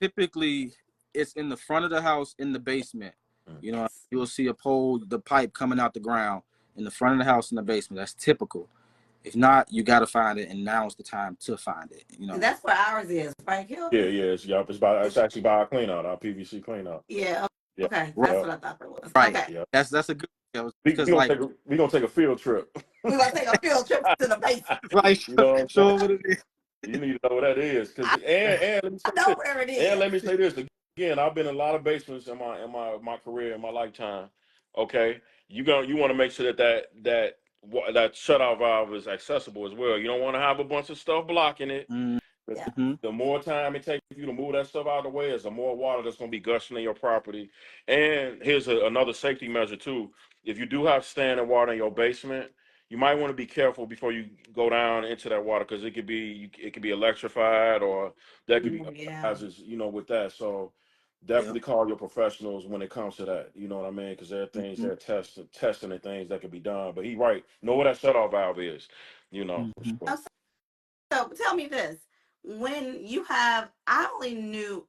typically it's in the front of the house, in the basement. You'll see a pole, the pipe coming out the ground in the front of the house in the basement. That's typical. If not, you got to find it, and now's the time to find it. That's where ours is, right, Gil? Yeah. It's actually by our clean out, our PVC clean out. Yeah. Okay, that's what I thought it was. Right. Okay. Yeah. That's a good. Because we're gonna take a field trip. We're gonna take a field trip to the basement. Right. Show what it is. You need to know what that is, and let me say I know where it is. And let me say this again. I've been in a lot of basements in my career, in my lifetime. Okay, you want to make sure that shutoff valve is accessible as well. You don't want to have a bunch of stuff blocking it. The more time it takes you to move that stuff out of the way, is the more water that's going to be gushing in your property. And here's another safety measure too. If you do have standing water in your basement, you might want to be careful before you go down into that water, because it could be electrified, or there could be hazards, with that. So definitely call your professionals when it comes to that. You know what I mean? Because there are things they're testing and things that can be done. But he's right. Know what that shutoff valve is. So tell me this: when you have, I only knew.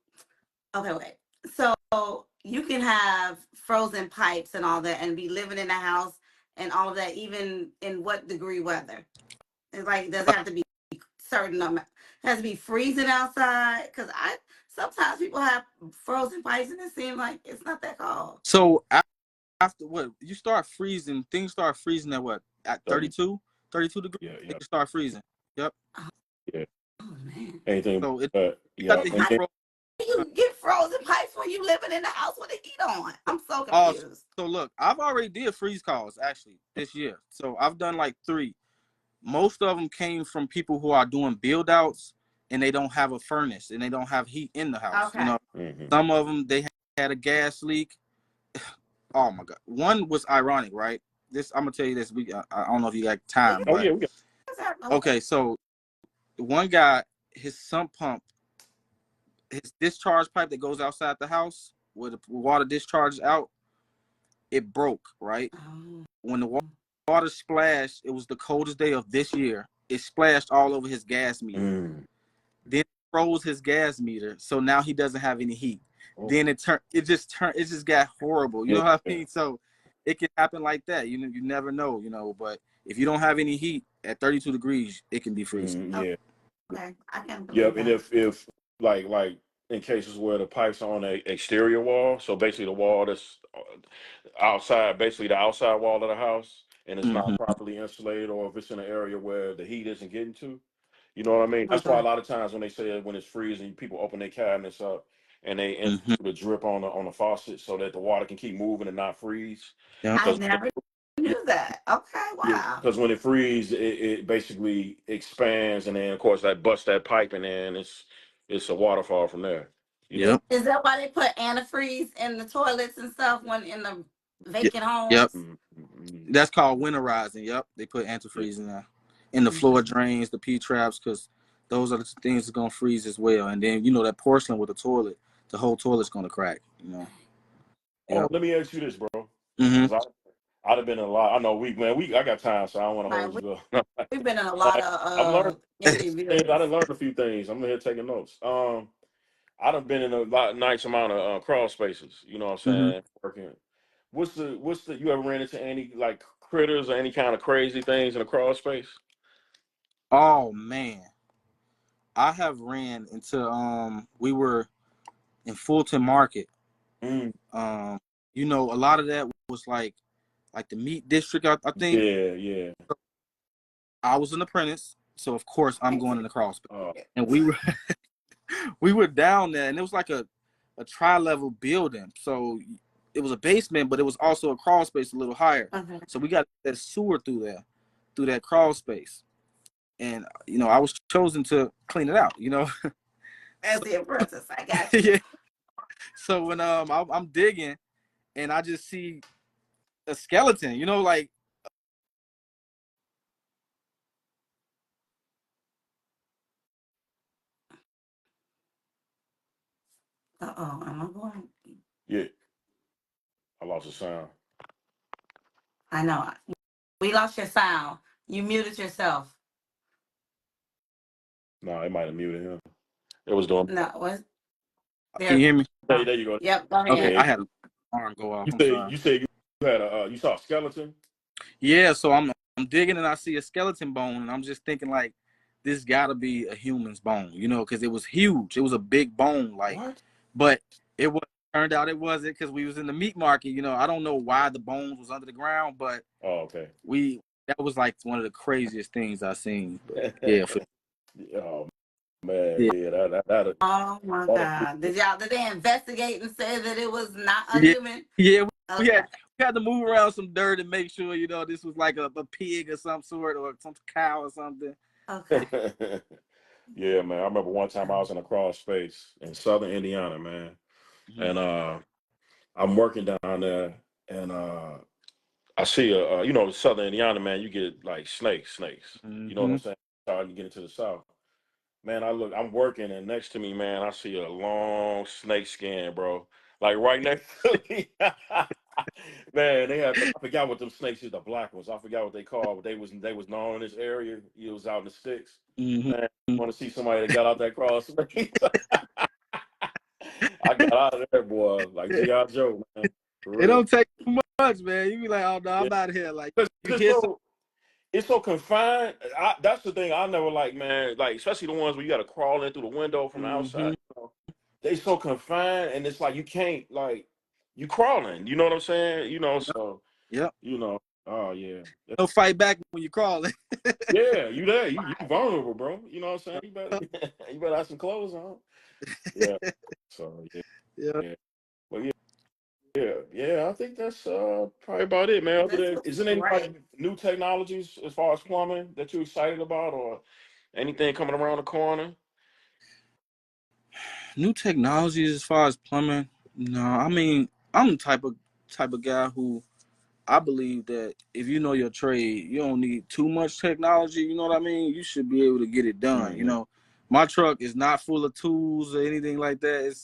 Okay, wait. So you can have frozen pipes and all that, and be living in a house and all of that, even in what degree weather? It's like, does it have to be certain amount? It has to be freezing outside? Because sometimes people have frozen pipes and it seems like it's not that cold. So after what you start freezing, things start freezing at what? At 32 degrees. Yeah. They start freezing. Yep. Yeah. Oh man. Anything. So You get frozen pipes when you living in the house with the heat on. I'm so confused. So look, I've already did freeze calls actually this year. So I've done like 3. Most of them came from people who are doing build outs and they don't have a furnace and they don't have heat in the house. Okay. Some of them, they had a gas leak. Oh my God. One was ironic, right? I'm gonna tell you this. I don't know if you got time. We got. Okay, so one guy, his sump pump, his discharge pipe that goes outside the house where the water discharges out, it broke, right? When the water splashed, it was the coldest day of this year. It splashed all over his gas meter. Then it froze his gas meter, so now he doesn't have any heat. Then it just got horrible. You know what I mean? So it can happen like that. You never know, but if you don't have any heat at 32 degrees, it can be freezing. Okay, I can believe that. And if like in cases where the pipes are on an exterior wall, so basically the wall that's outside, basically the outside wall of the house, and it's not properly insulated, or if it's in an area where the heat isn't getting to, you know what I mean? That's why a lot of times when they say when it's freezing, people open their cabinets up and they institute a drip on the faucet so that the water can keep moving and not freeze. I never knew that. Okay, wow. Because when it freezes, it basically expands, and then of course that busts that pipe, and then it's a waterfall from there. Yep. Is that why they put antifreeze in the toilets and stuff when in the vacant homes? Yep. That's called winterizing. Yep. They put antifreeze in there. In the floor drains, the P traps, because those are the things that's gonna freeze as well. And then that porcelain with the toilet, the whole toilet's gonna crack. Oh, Yep. let me ask you this, bro. Hmm. Because I'd have been in a lot. I know I got time, so I don't want to Right. hold you up. We've been in a lot I've learned of things. I interviews. done learned a few things. I'm here taking notes. I done been in a lot nice amount of crawl spaces. You know what I'm Hmm. saying? Working. What's the you ever ran into any like critters or any kind of crazy things in a crawl space? Oh man, I have ran into we were in Fulton Market. Mm. Um, a lot of that was like the meat district. I think Yeah, yeah. I was an apprentice, so of course I'm going in the crawl space, Uh, and we were down there, and it was like a tri-level building. So it was a basement, but it was also a crawl space a little higher. Okay. So we got that sewer through there, through that crawl space, and I was chosen to clean it out. As So the apprentice, I got you. yeah. So when I'm digging, and I just see a skeleton, like. Am I going? yeah. I lost the sound. I know. We lost your sound. You muted yourself. No, it might have muted him. It was doing. No, what? Can you There. hear me? There you go. Yep, go Okay, ahead. Yeah. I had an alarm go off. You I'm say sorry. you say you had you saw a skeleton. Yeah, so I'm digging and I see a skeleton bone, and I'm just thinking like, this gotta be a human's bone, because it was huge. It was a big bone, What? but it was turned out it wasn't, because we was in the meat market. I don't know why the bones was under the ground, but Oh, okay. that was like one of the craziest things I seen. But yeah, Oh man, yeah, yeah, Oh my that'll be God. Did they investigate and say that it was not a yeah, human? yeah. We Okay. had to move around some dirt and make sure this was like a pig or some sort, or some cow or something. Okay. yeah, man. I remember one time I was in a crawl space in southern Indiana, man. Mhm. And I'm working down there and I see southern Indiana, man, you get like snakes. You know what I'm Mhm. saying? Starting to get into the south. Man, I'm working, and next to me, man, I see a long snake skin, bro. Like right next to me. Man, I forgot what them snakes is, the black ones. I forgot what they called, but they was known in this area. It was out in the sticks. Mhm. Man, want to see somebody that got out that cross space. I got out of there, boy, like G.I. Joe, man. For It real. don't take too much, man. You be like, oh no, Yeah. I'm out of here. Like, 'Cause you it's hear some. so confined. That's the thing I never like, man. Like especially the ones where you got to crawl in through the window from the outside. Mhm. They so confined, and it's like you can't like you crawling. You know what I'm saying? Yep. So Yep. you know. Oh yeah, Don't fight back when you crawling. yeah. You there? You vulnerable, bro. You know what I'm saying? You better you better have some clothes on. Yeah. So yeah, Yeah. yeah. But yeah. I think that's probably about it, man. Other This than, was is there any great. like new technologies as far as plumbing that you're excited about, or anything coming around the corner? New technologies as far as plumbing. No, I mean, I'm the type of guy who I believe that if you know your trade, you don't need too much technology. You know what I mean? You should be able to get it done. Hmm. My truck is not full of tools or anything like that.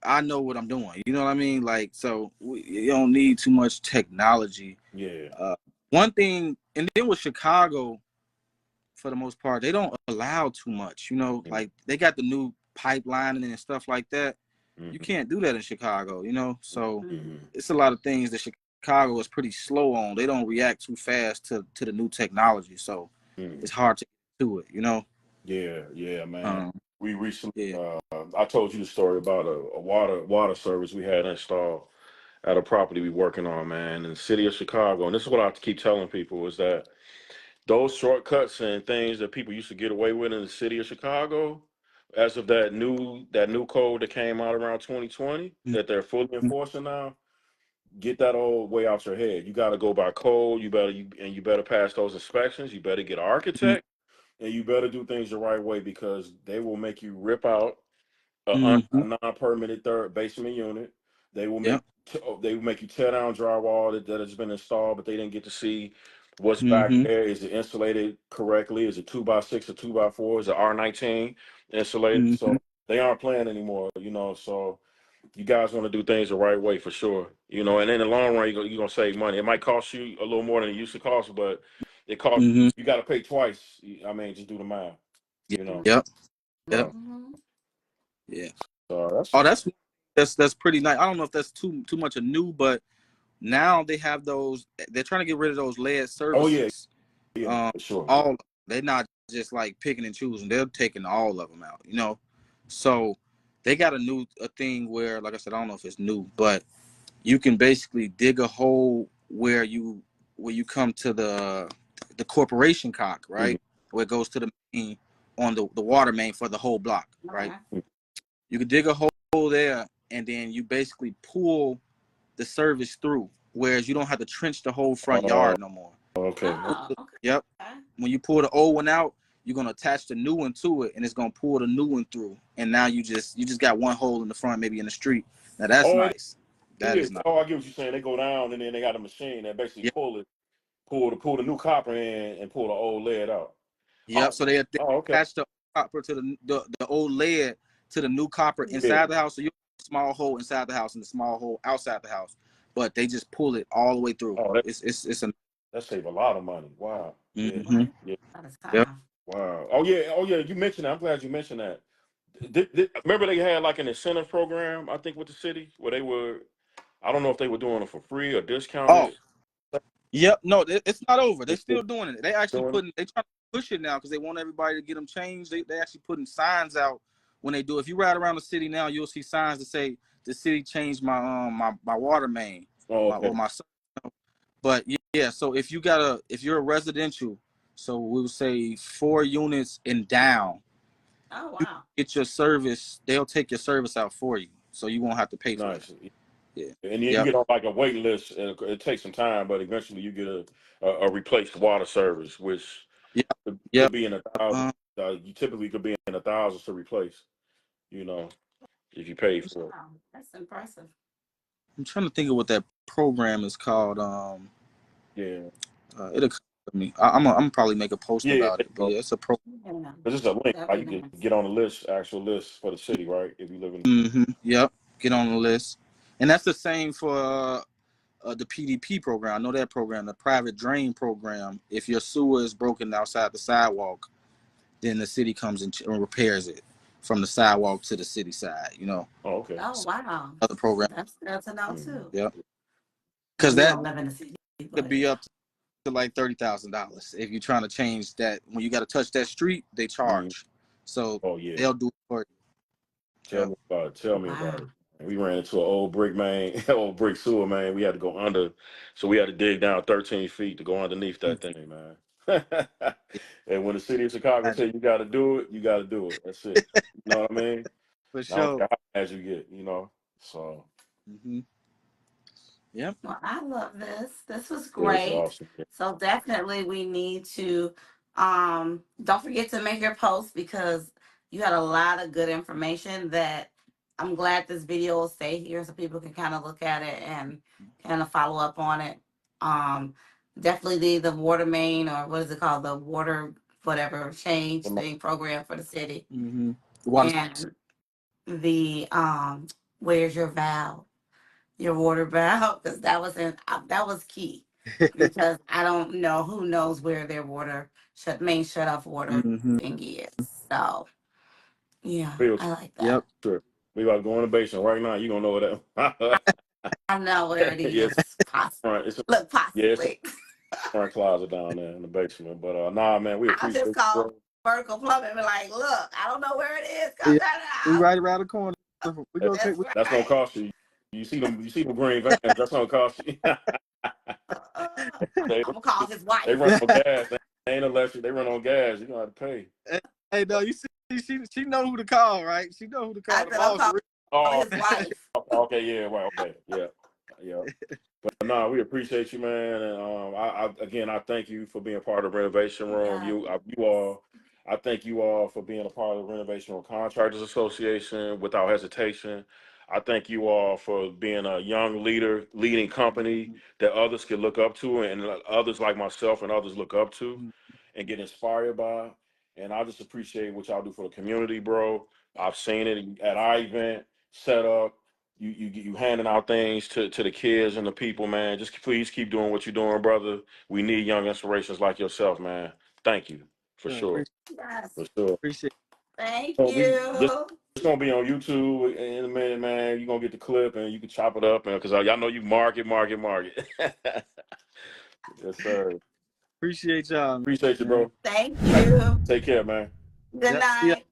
I know what I'm doing. You know what I mean? Like, so you don't need too much technology. Yeah. One thing, and then with Chicago, for the most part, they don't allow too much. Like they got the new pipeline and stuff like that. You Mm-hmm. can't do that in Chicago. So Mhm. Hmm. it's a lot of things that Chicago is pretty slow on. They don't react too fast to the new technology, so it's hard to get to it. Yeah, man. Um, We recently, yeah. I told you the story about a water service we had installed at a property we working on, man, in the city of Chicago. And this is what I keep telling people is that those shortcuts and things that people used to get away with in the city of Chicago, as of that new code that came out around 2020, that they're fully enforcing now, get that old way out your head. You got to go by code. You better pass those inspections. You better get an Mm-hmm. architect. And you better do things the right way because they will make you rip out Mm-hmm. a non-permitted third basement unit. They will Yep. make you tear down drywall that has been installed, but they didn't get to see. What's back Mm-hmm. there? Is it insulated correctly? Is it 2x6 or 2x4? Is it R19 insulated? Mm-hmm. So they aren't playing anymore, you know. So you guys want to do things the right way for sure, you know. And in the long run, you're gonna save money. It might cost you a little more than it used to cost, but it costs. Mm-hmm. You got to pay twice. I mean, just do the math, you know. Yep. Yep. So, Mhm. Yeah. so that's Oh, that's pretty nice. I don't know if that's too much of new, but now they have those. They're trying to get rid of those lead oh yeah, services. yeah, for sure, yeah. All they're not just like picking and choosing. They're taking all of them out. You know, so they got a thing where, like I said, I don't know if it's new, but you can basically dig a hole where you come to the corporation cock, Mhm. right? Where it goes to the main on the water main for the whole block, right? Okay. You can dig a hole there, and then you basically pull the service through, whereas you don't have to trench the whole front Oh, yard no more. okay. Oh, okay. Yep. When you pull the old one out, you're gonna attach the new one to it, and it's gonna pull the new one through. And now you just got one hole in the front, maybe in the street. Now that's Oh, it nice. That is. is nice. Oh, I get what you're saying. They go down and then they got a machine that basically Yep. pull the new copper in and pull the old lead out. Yep. Oh, So they oh, okay. attach the copper to the old lead to the new copper Yeah. inside the house. So you have a small hole inside the house and a small hole outside the house. But they just pull it all the way through. Oh, It's a that save a lot of money. Wow. Yeah. mm-hmm. Yeah. By the Yep. time. Wow. Oh yeah. You mentioned that. I'm glad you mentioned that. Remember they had like an incentive program, I think, with the city where they were. I don't know if they were doing it for free or Oh, discounted. yep. No, it's not over. They They're still still doing it. They actually doing it. they trying to push it now because they want everybody to get them changed. They actually putting signs out when they do. If you ride around the city now, you'll see signs that say the city changed my water main, Oh, my okay. or my. But yeah, so if you're a residential, so we'll say 4 units and down, Oh you wow. get your service. They'll take your service out for you, so you won't have to pay for that. Nice. Yeah. And then you Yep. get on like a wait list. And it takes some time, but eventually you get a replaced water service, which Yep. could Yep. be in a thousand. Uh, You typically could be in a thousands to replace. You know, if you pay for it. Wow. That's impressive. I'm trying to think of what that program is called. Yeah. It'll come to me. I'm gonna probably make a post Yeah. about it. But yeah, it's a pro. Yeah. Because it's a link. That'd Like be you can nice. get on the list, actual list for the city, right? If you live in. Mm-hmm. Yep. Get on the list, and that's the same for the PDP program. I know that program, the private drain program. If your sewer is broken outside the sidewalk, then the city comes and repairs it from the sidewalk to the city side. You know, Oh, okay. Oh so wow. other program. That's good to know Mhm. too. Yep. Well, Because we that don't live in the city, could but be yeah. up to like $30,000 if you're trying to change that. When you got to touch that street, they Mhm. charge. So Oh yeah. they'll do it for you. Tell Yep. me about it. Tell me Wow. about it. And we ran into an old brick main, old brick sewer main. We had to go under, so we had to dig down 13 feet to go underneath that thing, man. And when the city of Chicago said you got to do it, you got to do it. That's it. You know what I mean? For I don't sure. care how mad you get, you know. So Mm-hmm. Yep. Well, I love this. This was yeah, it's great. awesome. Yeah. So definitely we need to don't forget to make your post because you had a lot of good information that I'm glad this video will stay here so people can kind of look at it and kind of follow up on it. Um Definitely the water main or what is it called? The water whatever change thing program for the city. Mm-hmm. Water. And the where's your valve? Your water valve because that was key because I don't know who knows where their water main shut off water Mm-hmm. thing is. So yeah, Field I like that. Yep. trip. We about to go in the basement right now. You gonna know that? I know where it Yes, is. Possibly. it's a, Look, yeah, it's a possibly. front closet down there in the basement. But nah, man, we I'll appreciate just you, call bro. vertical plumbing and be like, look, I don't know where it is. Come Yeah. check We it out. right around the corner. We gonna take. That's That's gonna right. cost you. You see them green vans. That's gonna cost you. Uh, they, I'm gonna call his they wife. run on gas. They ain't electric. They run on gas. You gonna have to pay. Hey, no, you see, she know who to call, right? She know who to call. I The said I'm boss. calling Oh, his wife. okay, yeah, right, okay, yeah, yeah. But no, we appreciate you, man. And again, I thank you for being part of Renovation Room. Yeah. I thank you all for being a part of the Renovation Room Contractors Association without hesitation. I thank you all for being a young leader, leading company that others can look up to, and others like myself and others look up to and get inspired by. And I just appreciate what y'all do for the community, bro. I've seen it at our event, set up. You handing out things to the kids and the people, man. Just please keep doing what you're doing, brother. We need young inspirations like yourself, man. Thank you, for sure. Yes. For sure. Appreciate Thank So this you. it's gonna be on YouTube in a minute, man. You're gonna get the clip and you can chop it up, and because y'all know you mark it. Yes, sir. Appreciate y'all, Appreciate you, man. bro. Thank you. Take care, man. Good Yep, see ya. night.